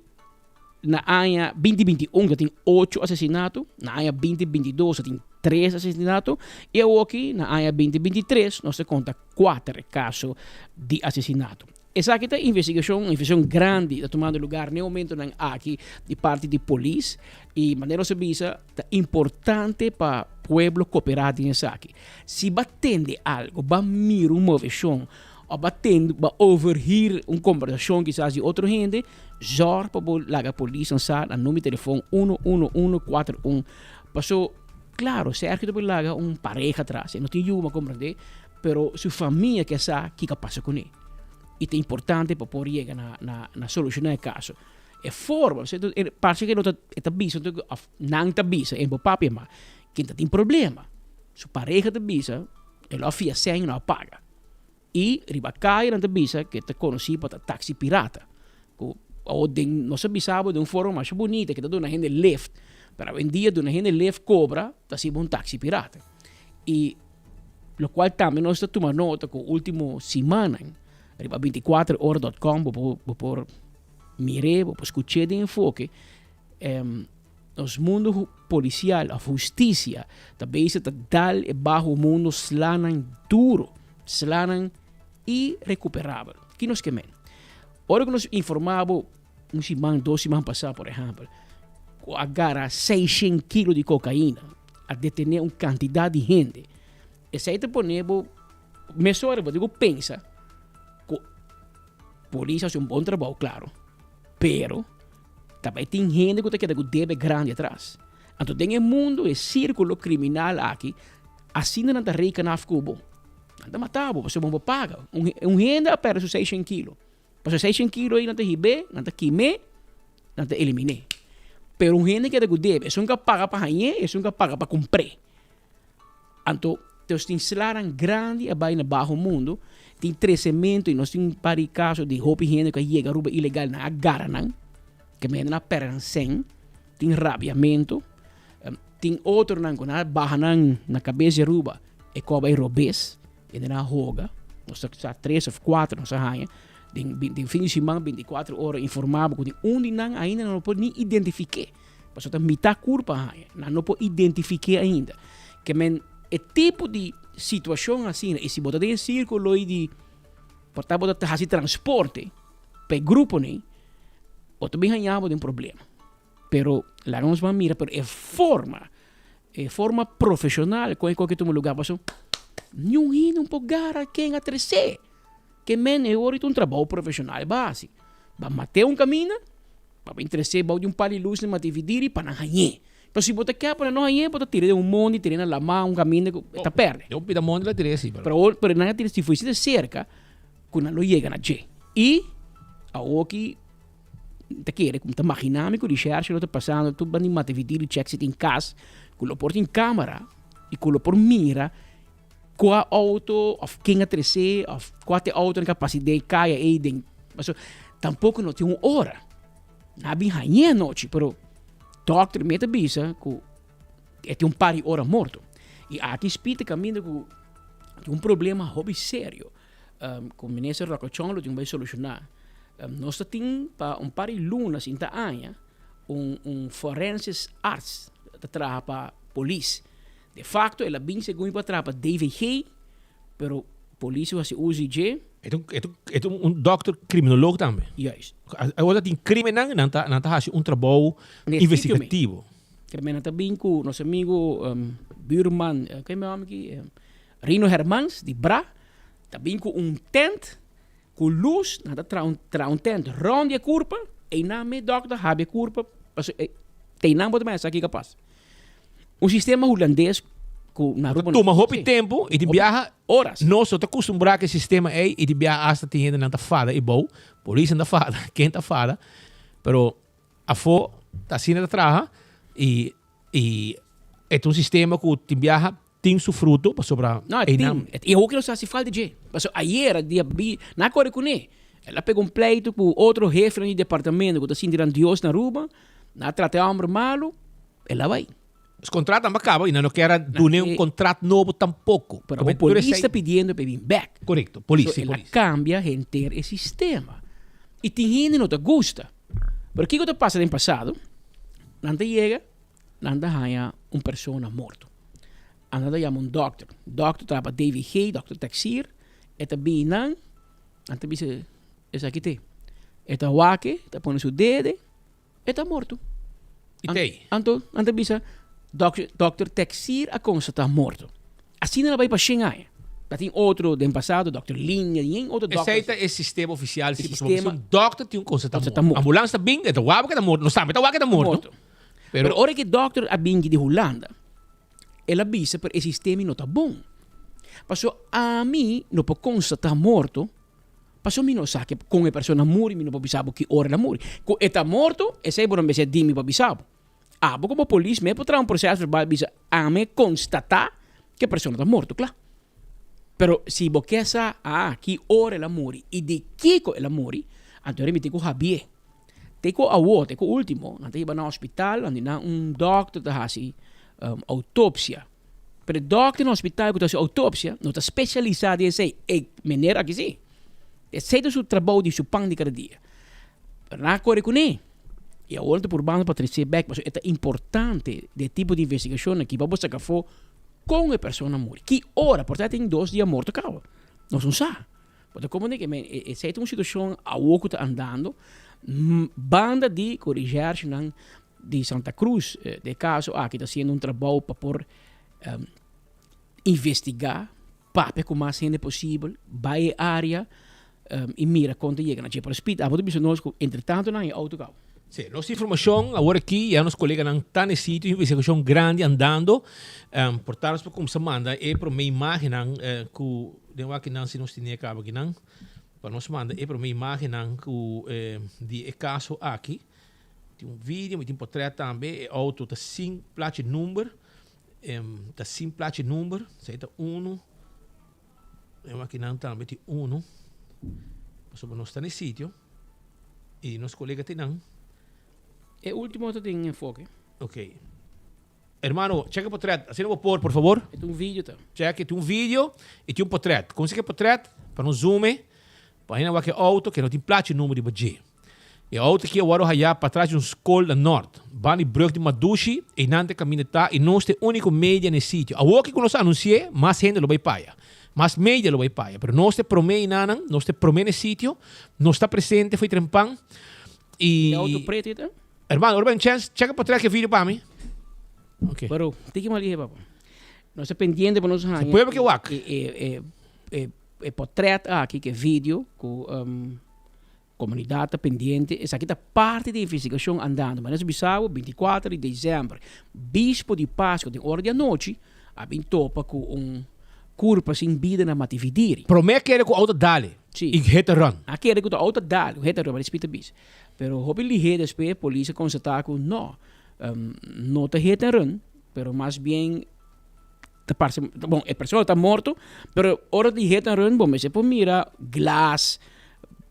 na ano 2021, já tem 8 assassinatos. Na ano 2022, já tem 3 assassinatos. E aqui, na ano 2023, nós conta 4 casos de assassinato. Essa aqui é uma investigação grande, está tomando lugar no momento aqui de parte de polícia e maneira se visa é importante para o povo cooperar nisso aqui. Se batende algo, vai mirar uma movição, ou batende, vai overhear uma conversação quizás de outra gente, já para a polícia lançar o número de telefone 11141. Passou, claro, certo de laga pareja atrás, não tem uma compreender, pero sua família que sabe o que passa com ele. E é importante para poder chegar na solucionar o caso. É forma, parece que não está bisa, não está bisa, é papi, mas quem tem problema, sua pareja está bisa, ela afia sem não paga. E ribacai não está bisa, que está conhecido para taxi pirata. Ou não se bisava de uma forma mais bonita, que está dando gente lift, para vendia de uma gente lift cobra, está sendo taxi pirata. E lo qual também nós estamos tomando nota com a última semana, 24horas.com por mirar, por escutar de enfoque os mundos policial, a justiça também está dal e bajo o mundo slanan duro, slanan irrecuperável. Que nos quemen. Ora que nos informava semana, 2 semanas passadas, por exemplo, agarra 600 quilos de cocaína a detener uma quantidade de gente. Essa aí te ponemos, eu digo, pensa, polícia faz bom trabalho, claro. Pero também tem gente que deve grande atrás. Então tem o mundo, o círculo criminal aqui, assim não está rica na Cuba. Não está matado, você não paga. Gente perde 600 quilos. Para 600 quilos aí não está ribe, não está queimar, não está eliminar. Pero gente que deve, isso nunca paga para ganhar, isso nunca paga para comprar. Então, nós temos slaran grande abai na baixo mundo, tem crescimento e nós temos pari caso de hopi gente que chega ruba ilegal na agaranan, que me na peransen, tem rabiamento, tem outro nan com na bahanan na cabeça ruba e coba e robes, e na roga, nós temos 3 ou 4 nós arranha, tem fim de semana 24 horas informado com um de nan ainda não pode nem identificar, porque tá mitad curva arranha, não pode identificar ainda, que men é tipo de situação assim, e se botar em círculo de portar botar fazer transporte para grupo nem, ou também ganhamos de um problema. Pero lá não vamos mirar, pero é forma profissional com qualquer lugar, passou nenhum hino pouco gara quem atrecer, que men é hora um trabalho profissional básico, vai matar caminho, vai entrescer, vai de um pali luz na dividir para não ganhar. Pero se botar cá para não ganhar, botar tirar um monte, tirar na mão, caminho, está perde. Eu pedi monte lá tirei assim. Pero não tirar se fosse de cerca, quando não chega na G. E a que te quer, como te imaginar, que o recherche está passando, tu vai matar dividir, check se tem casa, que lo porta em câmera e que lo por mira, qual auto, of quem atrecer, of qual auto tem capacidade caia aí dentro. Mas tampouco não tem uma hora. Não bem ganhar noite, pero doctor me avisa que tem par de horas morto. E aqui espita caminho com problema hobby sério. Com o ministro Rocochon lo tem que solucionar. Nós temos par de lunas em Taanha, forensic arts que trabalha para polícia. De facto, ela bem segundo para trabalhar para DVG, pero a polícia se usa de É um doctor criminólogo também. Juist. Agora tem crime não faz um trabalho investigativo. Crime não também com nosso amigo buurman, quem é meu nome aqui? Rino Hermans, de Bra, também com tent, com luz, tra um tent rond a curva, e na me doctor habe a curva, tem não pode mais aqui capaz. Um sistema holandês toma roupa tempo e de viaja horas. Nós estamos acostumados que o sistema é e de viaja hasta tem gente não fada e bom, polícia não fada, quem está fada, pero a fo tá assim na traja e é um sistema que de viaja tem seu fruto para sobrar. Não, e o que não se fala de mas ayer dia na corre com ele, ela pegou pleito com outro jefe no departamento que está assim grandioso na rua, na trata homem malo, ela vai. Os contratos não acabam e não quero dar um contrato novo tampouco. Pero a polícia está pedindo para vir back. Correto, polícia. Ela cambia inteiro o sistema. E tem gente que não te gosta. Pero o que está passando no passado? Nanda chega, nanda ganha uma pessoa morta. Nanda chama doctor. Doctor trabalha David Hay, doctor Taxir. Eta bem não. Nanda diz, essa aqui tem. Eta wake, eta põe seu dedo, eta morto. E tem? Nanda diz, Dr. Taxir a constatar morto. Assim ela vai para Xangai. Tem outro do passado, Dr. Linha, e outro doctor. Esse é o sistema oficial. Sistema. Um doctor tem um constatar morto. A ambulância está bem, é o wabo que está morto. Não sabe, é o wabo que está morto. Pero hora que o doctor a bem de Holanda, ela avisa para o sistema não está bom. Passou a mim não pode constatar morto. Passou a mim não sabe que com a pessoa morre, não pode saber que hora ela morre. Com está morto, esse é por um vez de mim para saber. Como polícia, me pode um processo verbal bisa a me constatar que a pessoa está morta, claro. Pero se você sabe que hora ela morre e de que ela morre, então eu me tenho que saber. Tenho que award, tenho que último, não tenho que ir no hospital, onde um doctor está fazendo autópsia. Pero o doctor no hospital que está fazendo autópsia, não está especializado em essa maneira que sim. Esse é o seu trabalho de seu pão de cada dia. Pero não corre com ele. E a outra por banda para trazer back, mas é importante de tipo de investigação aqui para você que for com a pessoa morre. Que hora, portanto tem 2 dias morto acaba. Nós não sabemos. Porque como é que essa é uma situação a que está andando, banda de corrigir de Santa Cruz, de caso que está fazendo trabalho para por investigar, para como mais ainda possível, vai a área e mira quando chega na Jepa Hospital. Vamos dizer nós, entretanto, não é autocarro. Sim, nossa informação agora aqui, já nos colegas não estão nesse sítio, investigação grande andando, portanto, como se manda, é para uma imagem que de aqui não se nos tinha acaba aqui não, para nós manda é para uma imagem que de caso aqui, tem vídeo, tem portrait também, auto tá 5 placa número, da sim plaatje nummer, zeta 1. E aqui não também tem 1. Sobre nós está no sítio. E nosso colega tem não. É o último que tem enfoque. Ok. Hermano, checa o portrait. Assim não vou pôr, por favor. É um vídeo, tá? Checa, tem um vídeo e tem um portrait. Como se que é portrait? Para não zoom. Para aí não vai que auto que não tem plaatje número de budget. E a auto que eu vou olhar para trás de um school da norte. Bani brug de Madushi e nante caminhar e nós temos único média nesse sítio. A o que nós anunciamos, mais gente lo vai paia. Mais média lo vai paia. Pero nós te promei nanan, nós te promei nesse sítio, nós está presente, foi trempang. E auto preto, então? Hermano, Urban Chance, checa para trás que vídeo para mim. Ok. Pero, tem que mal ir, papo. Nós é pendiente para nós hanhar. Pueblo que wak. Portrait aqui que vídeo com comunidade pendiente. Essa aqui é parte da investigação andando. Mas nesse Bissau, 24 de dezembro, Bispo de Páscoa, de hora da noite, a topa com curva sem vida na Matividiri. Promete que era com auto dali. Sim. E hit and run. Aqui era com auto dali, hit and run, mas respeita bis. Pero houve ligeiro depois, a polícia constatou que não está hit and run, pero mais bem bom, a pessoa está morto, pero hora de hit and run, bom, mas você pode mirar glass,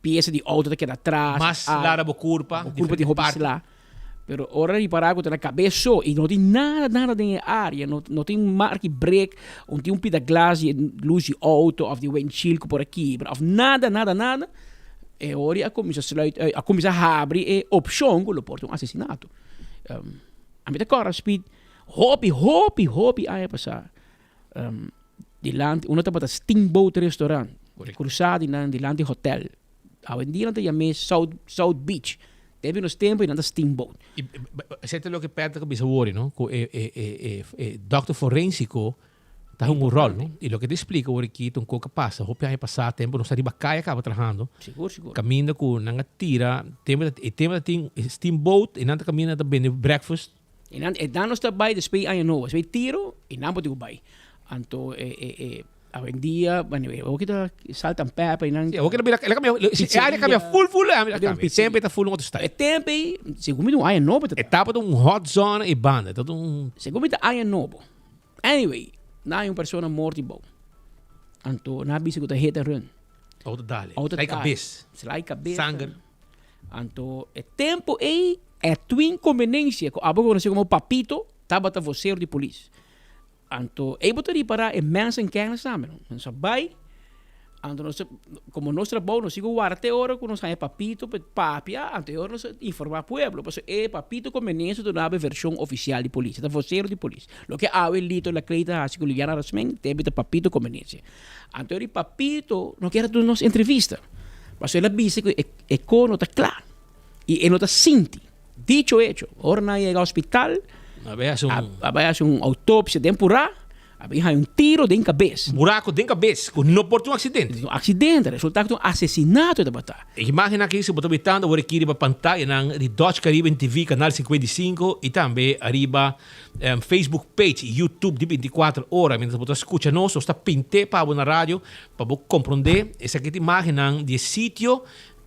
peça de auto que era atrás. Mas lá era a curva de roupa lá. Pero hora de parar com a cabeça e não tem nada na área, não tem marca break, não tem pida glass e luz de auto, ou de windshield por aqui, of nada. É hora a começar a abrir a opção que porta um assassinato. A minha cara, speed, hobby, aí passar. Dilante, uma tá para Steamboat Restaurant, cruzado dilante hotel. Hoje dia não tem South Beach. Teve nos tempos e não Steamboat. Você tem o que perto que bisa worry, não? Doctor forensico tá um rol, não? E o que te explica o que um coca passa, hope aí passar tempo, não sabe bacaia acaba trabalhando. Seguro. Caminha com nanga tira, tempo tem Steamboat e nanta caminha também breakfast. E dan nos daarbij de spee aan je noos. Weet tiro, e dan moet je bij. Anto, hoje dia, o que tá salta pepa e não. O que ela cambia full, sempre tá full no outro estado. É tempo, segundo um aia novo. Etapa de hot zone e banda, todo segundo aia novo. Anyway, na uma pessoa morta e bom. Anto, na bisa que tá hit and run. Auto dali. Cabeça. Sangue. Anto, é tempo é twin conveniência. A boca conhece como papito, tava tá você de polícia. Anto, eu botaria para mensen kennis samen. En zo bij, como nós trabalhamos, nós sigo até hora que nós ganhamos papito, papia, até hora nós informar pueblo. Porque é papito conveniência do nave versão oficial de polícia, da voceiro de polícia. Lo que há o lito la creita assim que Liliana Rasmen, teve de papito conveniência. Anto, o papito não quer ter nos entrevista. Mas ela disse que é cono tá claro. E não tá sinti. Dicho hecho, ora na chega ao hospital, havia uma autópsia temporária, havia um tiro de cabeça. Buraco de cabeça, não por um acidente. Acidente, resultado de um assassinato de batalha. Imagina que se botar bitando, vou aqui na pantalla de Dutch Caribbean TV, canal 55, e também arriba Facebook page, YouTube de 24 horas. Mientras você escuta nós, está pinte para na rádio, para você compreender essa aqui imagem de sítio.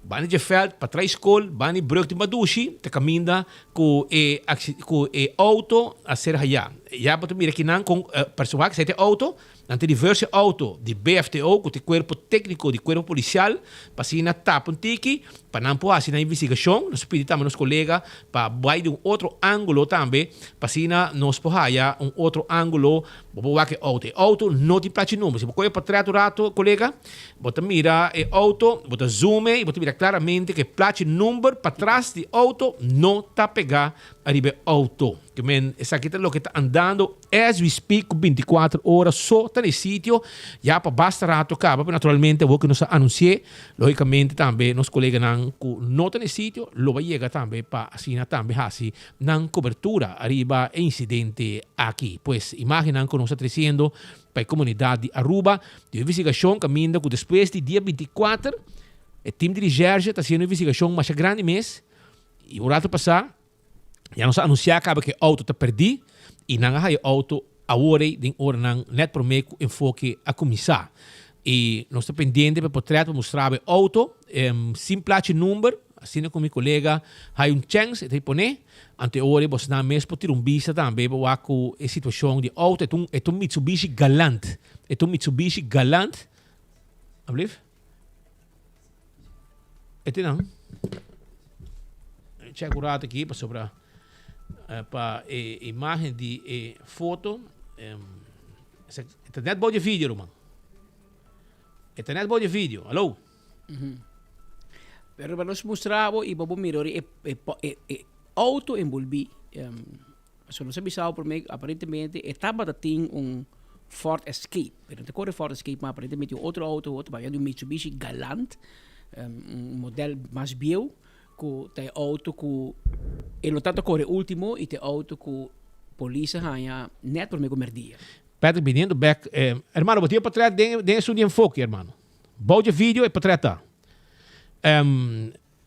Bani de veld, para trás escola, bani brug de Madushi, te caminha com o auto a ser allá. Já para tu mirar aqui não com pessoal que tem auto, ante diverse auto de BFTO, com o corpo técnico de corpo policial, para se na tapa um tiki, para não pôr assim na investigação, nós pedimos também nos colegas para vai de outro ângulo também, para se na nos porraia outro ângulo, para que auto não tem placa número, se você para trás do rato, colega, você mira o auto, você zoom e você mira claramente que placa número para trás do auto não está pegar arriba auto. Que men, essa aqui é o que está andando as we speak 24 horas só está no sítio já para basta rato acaba naturalmente o que nos anunciei logicamente também nos colegas não está no sítio lo vai chegar também para assim também assim na cobertura arriba incidente aqui pois imaginam que nós está trazendo para a comunidade de Aruba de investigação caminha que depois de dia 24 o time de Ligerge está fazendo investigação mais grande mês e o rato passar já nos anunciar que o auto está perdido e não há o auto a hora de hora não net por meio enfoque a começar e nós estamos pendentes para poder mostrar o auto sem placa número Assim com meu colega, há chance de poner, ante ore você na mesmo pode ter vista também para com a situação de auto, é um Mitsubishi Galant. É um Mitsubishi Galant. Alsjeblieft. É não. Check o rato aqui para sobre para imagem de foto. Está net bom de vídeo, Roman. Está net bom de vídeo. Alô? Pero para nós mostrava e vamos mirar auto em Bulbi. Se não se bisau por mim, aparentemente estava tem Ford Escape. Pero não corre Ford Escape, mas aparentemente outro auto, vai um Mitsubishi Galant, modelo mais bio, com tem auto com ele tanto corre último e tem auto com polícia ganha net por mim comer dia. Patrick, viniendo back, hermano, vos tienes para traer de su enfoque, hermano. Bouw je video e para tratar.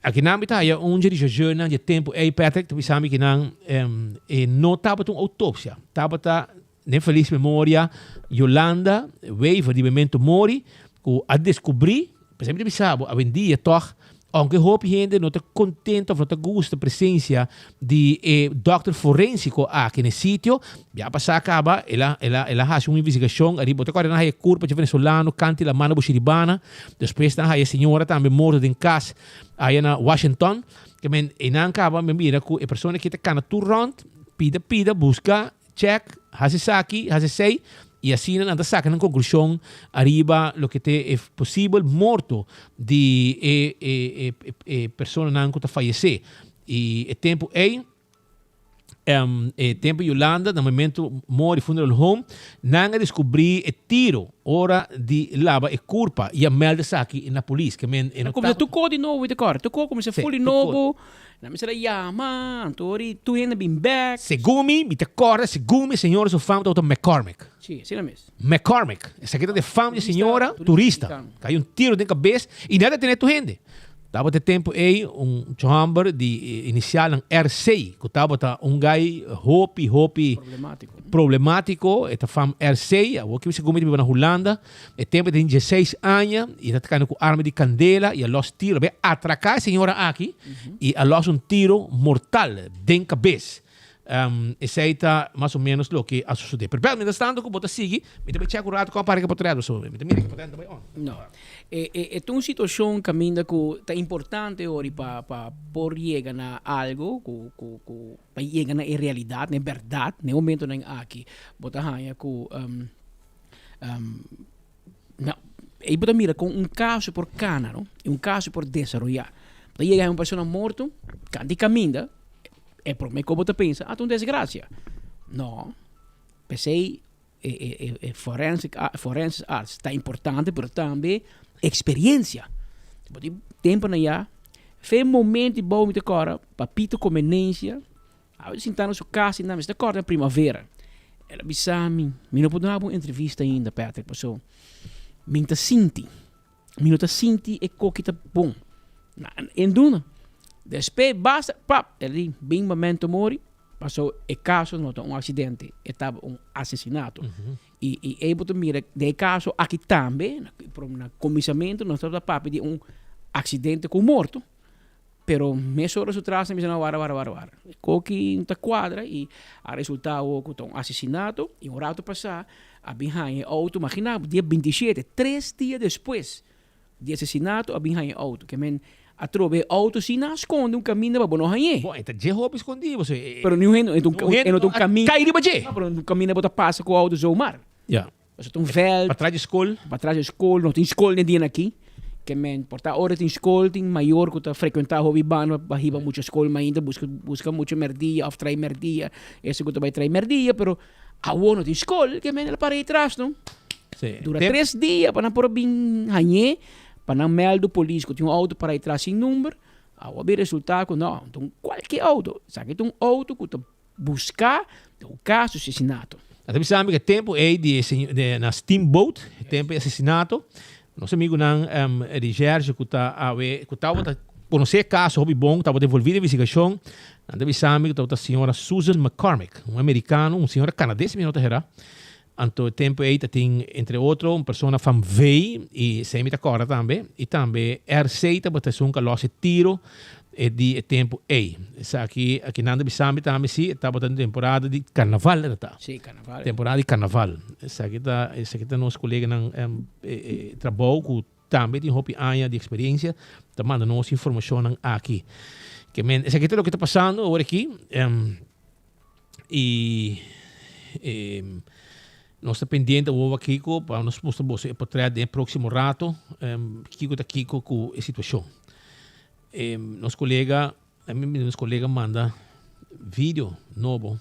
Aqui na mitad há dirigente de tempo aí Patrick, tu sabe que não não tava uma autópsia, tava nem feliz memória Yolanda, wave de momento mori, que a descobrir, por exemplo, tu sabe, a vendia toch. Aunque hoop gente não está contente ou não está gosta da presença de doctor forensico aqui no sítio, já passar acaba, ela faz uma investigação, ali botou agora na curva de venezuelano, cante la mano bushiribana, depois na a senhora também morta em casa, aí na Washington, que men e acaba me mira que a pessoa que está cana tu rond, pida, busca, check, hace aqui, hace sei. E assim anda saca na conclusão arriba lo que é possível morto de pessoa não que está falecer e tempo tempo Yolanda no momento mori funeral home não descobri tiro hora de lava e culpa e a melda aqui na polícia que men como tu co de novo de cor tu co como se fully novo na misera yama antori tu ainda been back segumi mi te corda segumi senhora so fama do McCormick sim sim mesmo McCormick essa aqui é de fama de senhora turista caiu tiro de cabeça e nada tem tu gente. Tava de tempo aí chamber de inicial ng R6, que tava guy hopi problemático, eta fam R6, o que você come na Holanda, e tempo de 16 anos, e tá tocando com arma de candela e a los tiro, be atracar a senhora aqui e a los tiro mortal de cabeça. Esse aí tá mais ou menos o que sucedeu. Pero mientras tanto, que bota seguir, me também tinha curado com a parede que potrado sobre. Me também que potrado também on. Não. É uma situação que ainda que tá importante hoje para por chegar na algo, para chegar na realidade, na verdade, no momento nem aqui, bota hanha que não, aí bota mira com caso por cana, não? Caso por desenvolver. Para chegar uma pessoa morta, canti caminha. É por mim como tu pensa, tu desgraça. Não. Pensei, forensic arts está importante, mas também experiência. Tempo na já, fez momento bom me decora, papito conveniência, a vezes sentar na sua casa, na minha decora na primavera. Ela disse a mim, não pode dar uma entrevista ainda, Patrick, pessoal. Minta sinti é coquita bom. Em duna. Depois basta, ele bem momento mori, passou o caso, não um acidente, estava assassinato. E aí botou mira, de caso aqui também, no comissamento, nós estamos papo de acidente com morto, pero meia hora atrás, me disseram, vara. Coque não está quadra e a resultado com assassinato, e rato passar, a Binhain auto, imagina, dia 27, 3 dias depois de assassinato, a Binhain auto, que men a trove auto si nasconde caminho para bono hanhe. Bom, então je roupa escondido você. Pero não é caminho. Cai de baje. Pero no caminho para passa com o auto zoomar. Ja. Você tem velho. Para trás de escola. Para trás de escola, não tem escola nem dia aqui. Que men porta hora tem escola, tem maior que tá frequentar hobby bano, barriba muita escola, mas ainda busca muito merdia, of trai merdia. Esse que vai trai merdia, pero a não tem escola, que men ela para aí atrás, não? Sim. Dura 3 dias para por bem hanhe. Para não meldo polícia que tinha um auto para ir atrás sem número, ao haver resultado, não, então qualquer auto, sabe que um auto que tu buscar um caso de assassinato. Até sabe que tempo é de na steamboat, tempo de assassinato. Nosso amigo não de Gerge que estava conhecer caso hobby bom, estava envolvido em investigação. Até sabe que a senhora Susan McCormick, americano, senhora canadense, não era. Anto tempo aí tem entre outros uma pessoa famvei e se me acorda também e também R6 botação que losse tiro e di tempo sa aqui nanda bisami também sim estava tendo temporada de carnaval tá sim carnaval temporada de carnaval essa aqui tá nosso colega não trabalho com também tem hopi anos de experiência tá manda nossa informação aqui que essa aqui é o que está passando agora aqui e nós estamos pendentes do Kiko para nós mostrar você para no próximo rato Kiko está Kiko com a situação nosso colega manda vídeo novo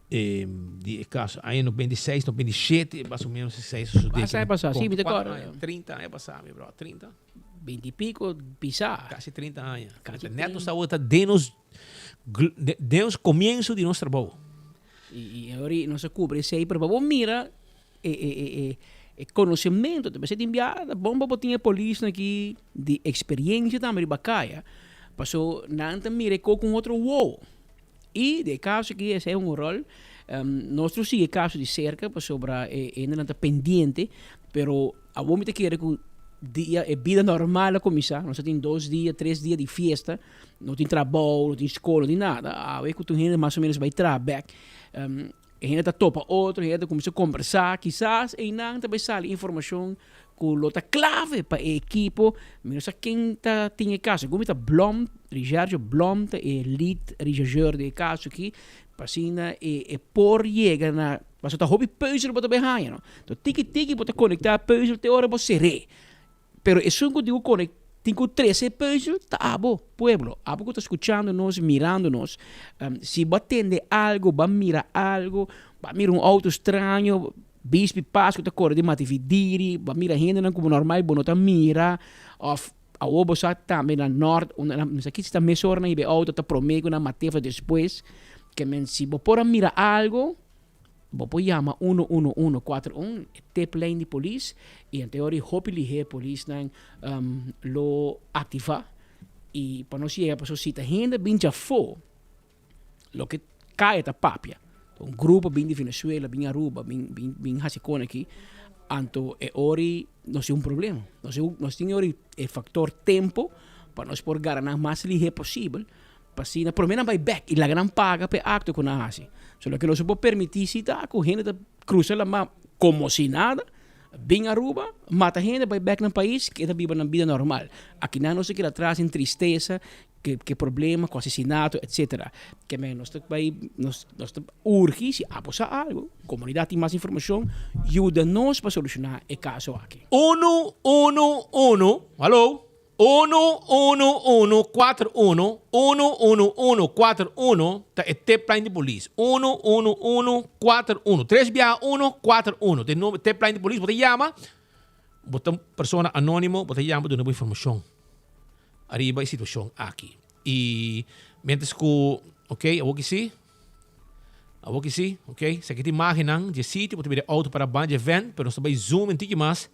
de caso aí no 26, no 27 mais ou menos 6 passar sim, me decora 30 anos passar bro 30 20 e pico pisar quase 30 anos neto está desde o começo de nosso trabalho e agora não se cobre sei para vamos mira conhecimento também se enviada bomba botinha polícia aqui de experiência também de bacaia passou nanta mire com outro wow e de caso que esse é rol nosso sigue caso de cerca passou para ainda não está pendente pero a vomita querer que dia é vida normal a começar nós tem 2 dias 3 dias de festa não tem trabalho não tem escola não tem nada a ver que tu ainda mais ou menos vai trabalhar ainda topa outro, ainda começa a conversar, quizás ainda também sai informação com outra clave para a equipe, mas quem tem caso, como está Blom, Richard Blom, é lead religioso de caso aqui, para assim por chegar na, mas está hobby puzzle para behind, não? Então tiki para conectar puzzle te hora para ser, pero isso que digo conectar tenho 13 puzzle, tá bom, pueblo. Abo que está escutando-nos, mirando-nos. Se vai atender algo, vai mirar algo, vai mirar auto estranho, bispo passo que está correndo de matividiri, vai mirar gente como normal, bom, não mira. Of a obo sa também na norte, mas aqui está mesor na ibe auto, está promego na matefa depois, que men se vai por mirar algo, Bopo chama 11141, tip line de polícia, e em teoria, hopefully, a polícia lo ativa, e para nós chegar para a cita ainda, bem já foi, lo que cai da papia. Grupo bem de Venezuela, bem Aruba, bem Hasicone aqui, anto é ori, nós temos problema. Nós temos ori o fator tempo, para nós por garantir mais ligeiro possível, para assim, pelo menos vai back, e a grande paga para acto com a Hasi. Só que não se pode permitir se tá com gente cruzar a mão como se nada, bem Aruba, mata gente, vai back no país, que está vivendo na vida normal. Aqui não se quer atrás em tristeza, que problema com assassinato, etc. Que nós urge se aposta algo, comunidade tem mais informação, ajuda-nos para solucionar o caso aqui. 111, alô? 11141 11141 tá é tip line de polícia 11141 36141 tem nome tip line de polícia você chama bota pessoa anônimo você chama de uma informação arriba a situação aqui e mientras que ok eu vou que sim ok se aqui tem imagem de sítio você vê auto para band event pero nós vai zoom um pouquinho mais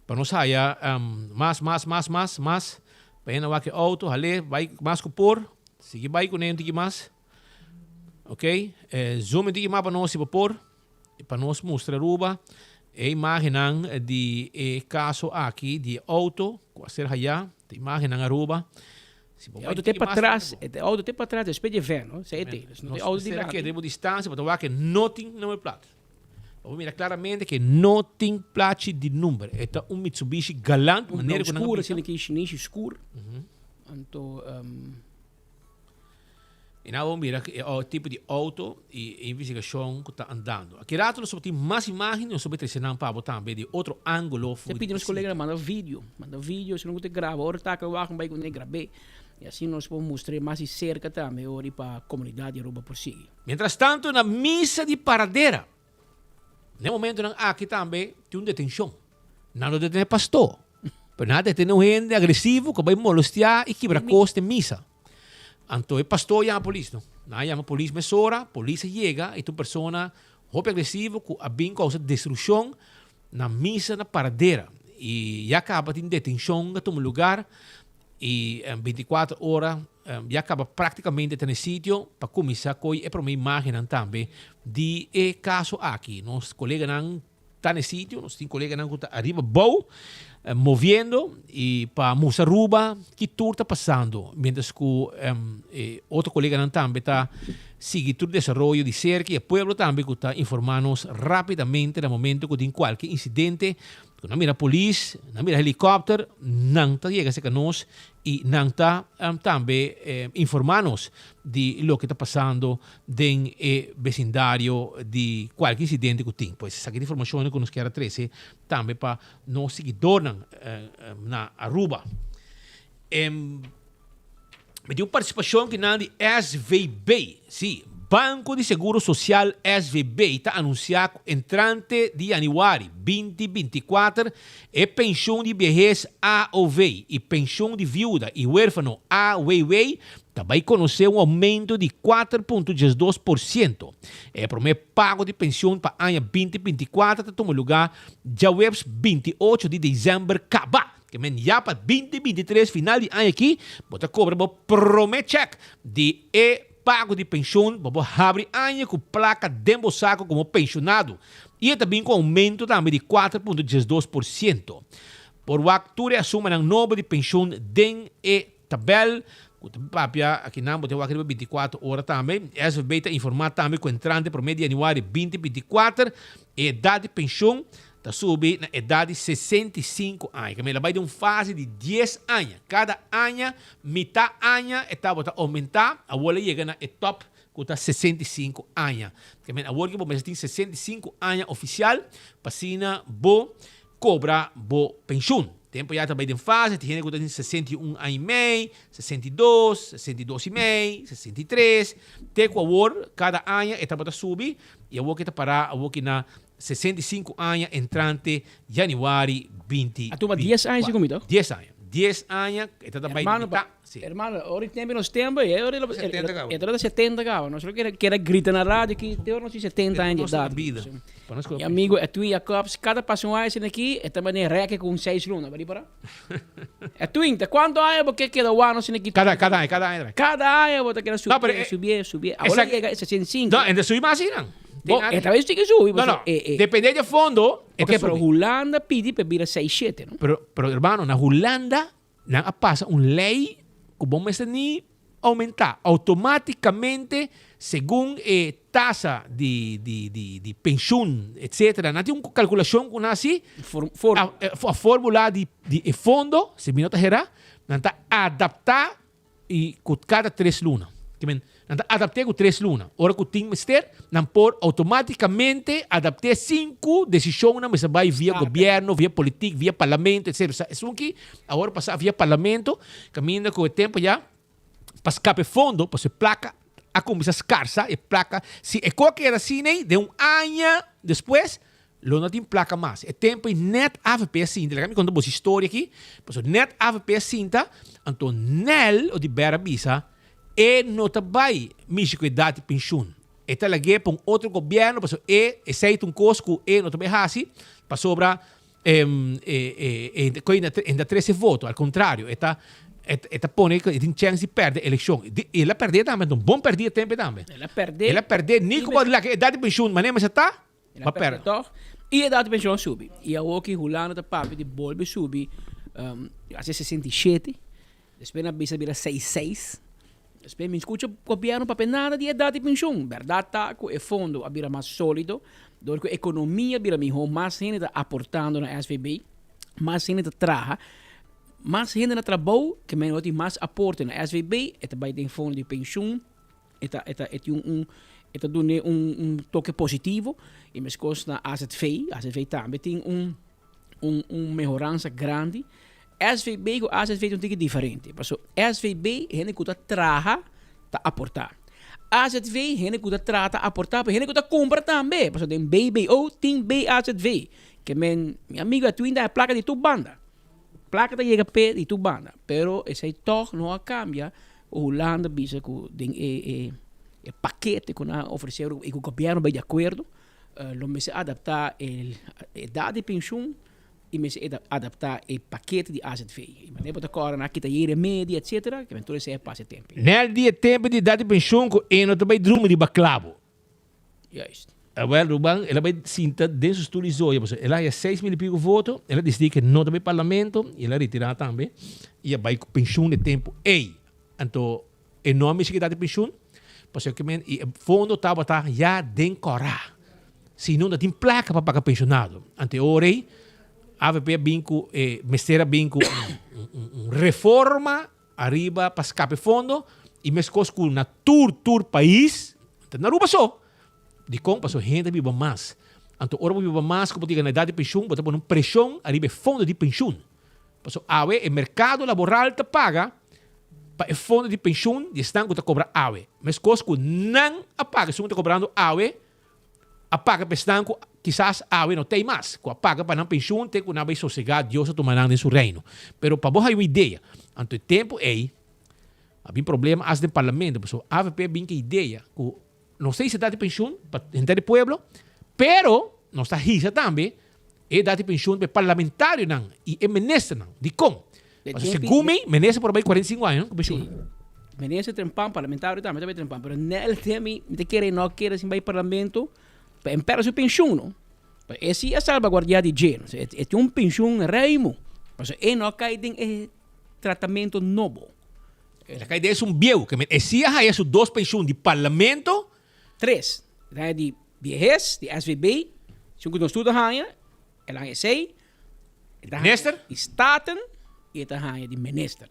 para nós saia mais para ir na auto ali vai mais que por sigue vai com um pouquinho mais ok zoom um pouquinho mais para nós se por para nós mostrar ruba a imagem de caso aqui de auto com a ser allá de imagem na ruba o auto tem para trás auto tem para trás depois de ver não sei deles não tem auto de lá que demo distância para ver que nothing não é plato. Vamos mirar claramente que não tem placa de número. É Mitsubishi Galant. Maneira escura, se ele quer chinês escuro. Então, e nós vamos mirar o tipo de auto e investigação que está andando. Aqui rato nós temos mais imagens, nós temos treinando para botar também de outro ângulo. Você pede nos colegas mandar vídeo, se não tem grava, agora está que eu vou gravar. E assim nós vamos mostrar mais de cerca também para a comunidade Aruba por si. Mientras tanto, na missa de paradeira, no momento aqui também tem uma detenção. Não detém pastor. Mas nada detém gente agressivo que vai molestar e quebrar costa em missa. Então o pastor chama a polícia. Não chama a polícia, mas a polícia chega e uma pessoa muito agressiva que a bem causa destruição na missa na paradeira. E já acaba de detenção em um lugar e em 24 horas já acaba praticamente no sítio para começar com a primeira imagem também de caso aqui. Nosso colega não está no sítio, nós temos colega não está arriba bom moviendo e para Musaruba que tudo está passando, mientras que outro colega não também está seguindo todo o desenvolvimento de cerca e o povo também que está informando-nos rapidamente no momento que tem qualquer incidente, que não mira a polícia, não mira helicóptero, não está chegando a nós e não está também informando-nos de lo que está passando no vecindário de qualquer incidente que tem. Pois essa informação que nos quer trazer também para nós seguidores na Aruba. Me deu participação que na de SVB, sim, Banco de Seguro Social SVB está anunciado entrante de januário 2024 e pensão de vejez AOV e pensão de viúva e huérfano AWW também conheceu um aumento de 4,12%. O primeiro pago de pensão para o ano 2024 toma lugar dia 28 de dezembro, que já para 2023, final de ano aqui, você cobra o primeiro cheque de pago de pensão, você abre ano com placa de saco como pensionado. E também com aumento também de 4,12%. Por o actor assuma um novo de pensão dentro da tabela. Aqui não, você vai 24 horas também. SVB está informado também que o entrante por mês de januário 2024, a idade de pensão está subindo na idade de 65 anos. Ela vai de uma fase de 10 anos. Cada ano, metade ano, está aumentar. Agora chega na top, que está 65 anos. Agora que você tem 65 anos oficial, para cobrar a pensão. Tempo já também em fase, tem gente que tem 61 anos e meio, 62, 62 e meio, 63. Tem que agora, cada ano, está para subir. E agora que está parar, agora que na 65 anos entrante januário 20. A turma 10 anos comigo? 10 anos. 10 anos, está também hermano, ahora tempo nós temos, era 70 gava. Nós quer gritar na rádio que tem uns 70 anos de idade. E amigo, é tu e Jacobs, cada passo aqui, é também reque com 6 lunas, vai para? É tu ainda, quanto anos porque queda o ano aqui? Cada ano. Cada ano você quer subir. Agora chega 65. Não, ainda subir mais não. Esta vez tem que subir. Não. Depende do fundo. Porque para Holanda pede para vir a 6-7, não? Pero hermano, na Holanda, não passa uma lei que vamos aumentar automaticamente segundo a taxa de pensão, etc. Não tem uma calculação com assim, a fórmula de fundo, se me nota gerar, não está adaptar e com cada 3 lunas. Adaptei com 3 lunas. Ora que o time mister, não pode automaticamente adaptar 5 decisões, mas vai via governo, via política, via parlamento, etc. Isso aqui, agora passar via parlamento, caminhando com o tempo já, para escape fundo, para se placa, a começar escassa, e placa, se é qualquer assim, de um ano depois, não tem placa mais. É tempo e net AVP assim, quando você história aqui, net AVP assim, então, nel, ou de Bera Bisa, e não vai mexer com a idade de pensão. E está lá para um outro governo, porque é aceita um custo e não também assim, para sobrar ainda 13 votos. Ao contrário, está põe que tem chance de perder a eleição. Ela perdeu também, um bom perder tempo também. Ela perdeu, nem como a idade de pensão, mas nem mais está, vai perder. E a idade de pensão sube. E a outra Holanda está papo de bolbe sube a 67, depois na bisa vira 66. Depois me escuta o governo para nada de idade de pensão. Verdade, tá, que o fundo vira mais sólido, porque a economia vira melhor, mais gente está aportando na SVB, mais gente traga, mais gente na trabalho, que menos tem mais aporte na SVB, e também tem fundo de pensão, e dando um toque positivo, e mais coisas na AZV também tem melhorança grande. SVB e AZV é um pouco diferente. Porque SVB é que traga para aportar. AZV é que trata aportar, porque é que compra também. Porque tem BBO, tem BAZV. Que meu amigo, tu ainda é placa de tua banda. Placa de IGP de tua banda. Pero esse toch não cambia. O Holanda bisa que o paquete que ofereceram e que o governo vai de acordo. Lo me se adaptar a idade de pensão e me adaptar o paquete de AZV. Mas depois agora na quitaieira média, etc., que eventualmente se passa tempo. Nel dia tempo de idade de pensão, e não também drumo de baclavo. Juist. Well, Ruban, ela vai sinta dentro do estúdio Zoya. Ela é 6 mil e pico votos. Ela decide que não também parlamento. E ela retirar também. E ela vai com pensão de tempo. Então, enorme seguidade de pensão. Porque o fundo estava já decorado. Se não tem placa para pagar pensionado. Ora, a AVP binco, mestera binco, reforma arriba para escape fundo. E mescos com na tour país. Então, não passou. De como passou gente viva mais. Então, ora viva mais, como diga na idade de pensão, botar uma pressão arriba fundo de pensão. Passou, o mercado laboral te paga para o fundo de pensão e estão que cobra AWE. Mas coisas que não apaga, se você está cobrando AWE, apaga para estão que quizás AWE não tem mais. Que apaga para não pensão, tem que não vai sossegar, Deus tomar em seu reino. Mas para você ter uma ideia, ante o tempo havia problema as do parlamento, pessoal. A AVP tem que ideia que não sei se dá de pensão para gente do pueblo, pero não está risa também, dá de pensão para parlamentário não, e ministro não, de como? Segundo ministro por aí 45 anos, não? Sí. Ministro trempam, parlamentário também trempam, pero nel tema de querer não querer sim vai parlamento, para empezar sua pensão, não? Esse é a salvaguardia de gênero, é um pensão reimo, mas não cai em tratamento novo. A ideia é biel, que esse é os dois pensões de parlamento, 3. De viejez, de SVB, se você não estuda hanha, ela é 6. Minister? Staten, e ela hanha de minister.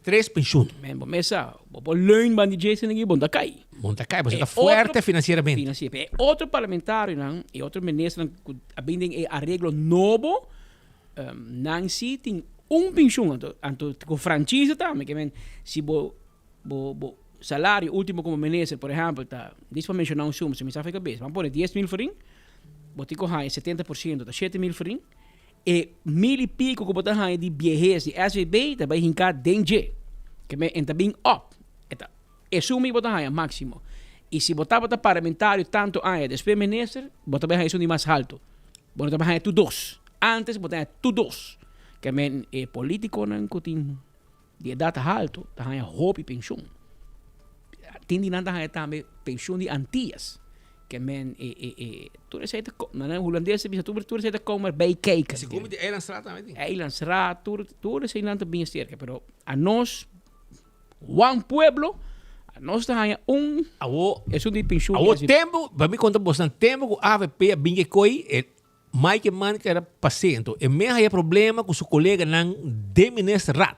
3 pensões. Men bomesa, bo leun ban de Jason aqui, bom da cai. Bom da cai, você está forte financeiramente. É outro parlamentário, não? E outro ministro, abindem arreglo novo, não se tem pensão, então com franchise também, que se bo salário último como ministro, por exemplo, deixa para mencionar um sumo, se me sabe cabeça, vamos pôr 10 mil farinha, botico há 70%, tá 7 mil farinha, e 1.000 e pico que botar há de viejez de SVB, também hincar dengue, que está bem up, é sumi botar há máximo, e se botar parlamentário tanto há depois ministro, botar bem isso de mais alto, botar bem há tu 2, antes botar tu 2, que é político não tem de idade alto, tá há roupa e pensão. Tem nada a também pensão de antias que men tu receita na holandesa bisa tu receita comer bij kijken. Se come de Eilandsstraat também. Eilandsstraat tu receita não bem cerca, pero a nós one pueblo a nós tá é de pensão. A tempo, para mim conta bastante tempo que a AVP binge coi Mike man que era paciente. E mesmo é problema com seu colega não de ministrat.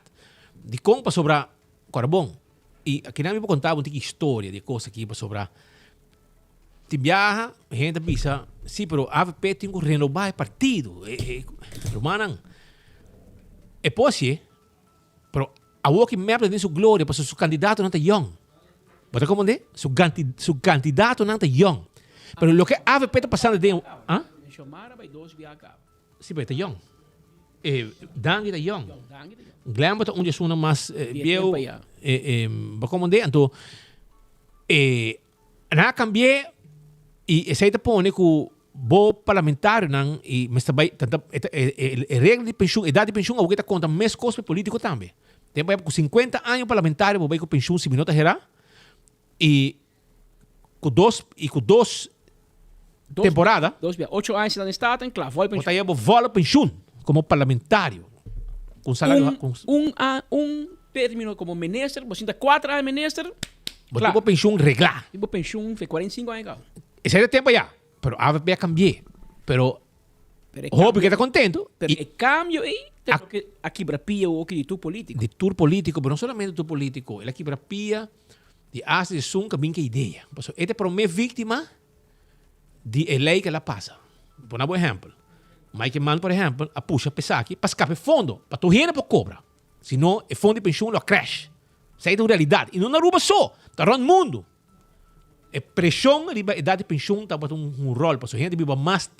De como para sobrar carbão. E aqui não me contar uma história de coisa aqui para sobrar. Te viaja, gente pensa, sim, pero a AVP tem que renovar o partido. Romanan. É possível, pero a o que me tem sua glória, porque seu candidato não está young. Você como é? Seu candidato não está young. Pero o que a AVP está passando de ah? Sim, está young. Dangue está young. Glam está onde suna mais biel. Como é? Então, na cambié e esse aí põe que o bom parlamentário não e mas também regra de pensão, idade de pensão, alguém está conta mais coisa político também. Tem para com 50 anos parlamentário, vai com pensão se minutos gerar e com dois temporada. 8 anos na estado em claro, vai pensão. Então aí vola pensão como parlamentário com salário um término como ministro, você está 4 anos ministro. Você tem pensão reglar. Tipo pensão fez 45 anos. Esse é o tempo já. Pero a AVP cambiou. Pero Hope que está contento. Pero el cambio aí a quebra-pia ou que de tu político. De tu político, pero não somente tu político. Ele quebra-pia de as de sun que bem que ideia. Porque este para mim vítima de lei que ela passa. Por um exemplo, Mike Mann, por exemplo, a puxa pesar aqui para escapar fundo, para tu renda para cobra. Senão, o fundo de pensão lo crash. Isso é uma realidade. E não na Aruba só, está no mundo. A pressão, a idade de pensão, está um rol, para a gente viva mais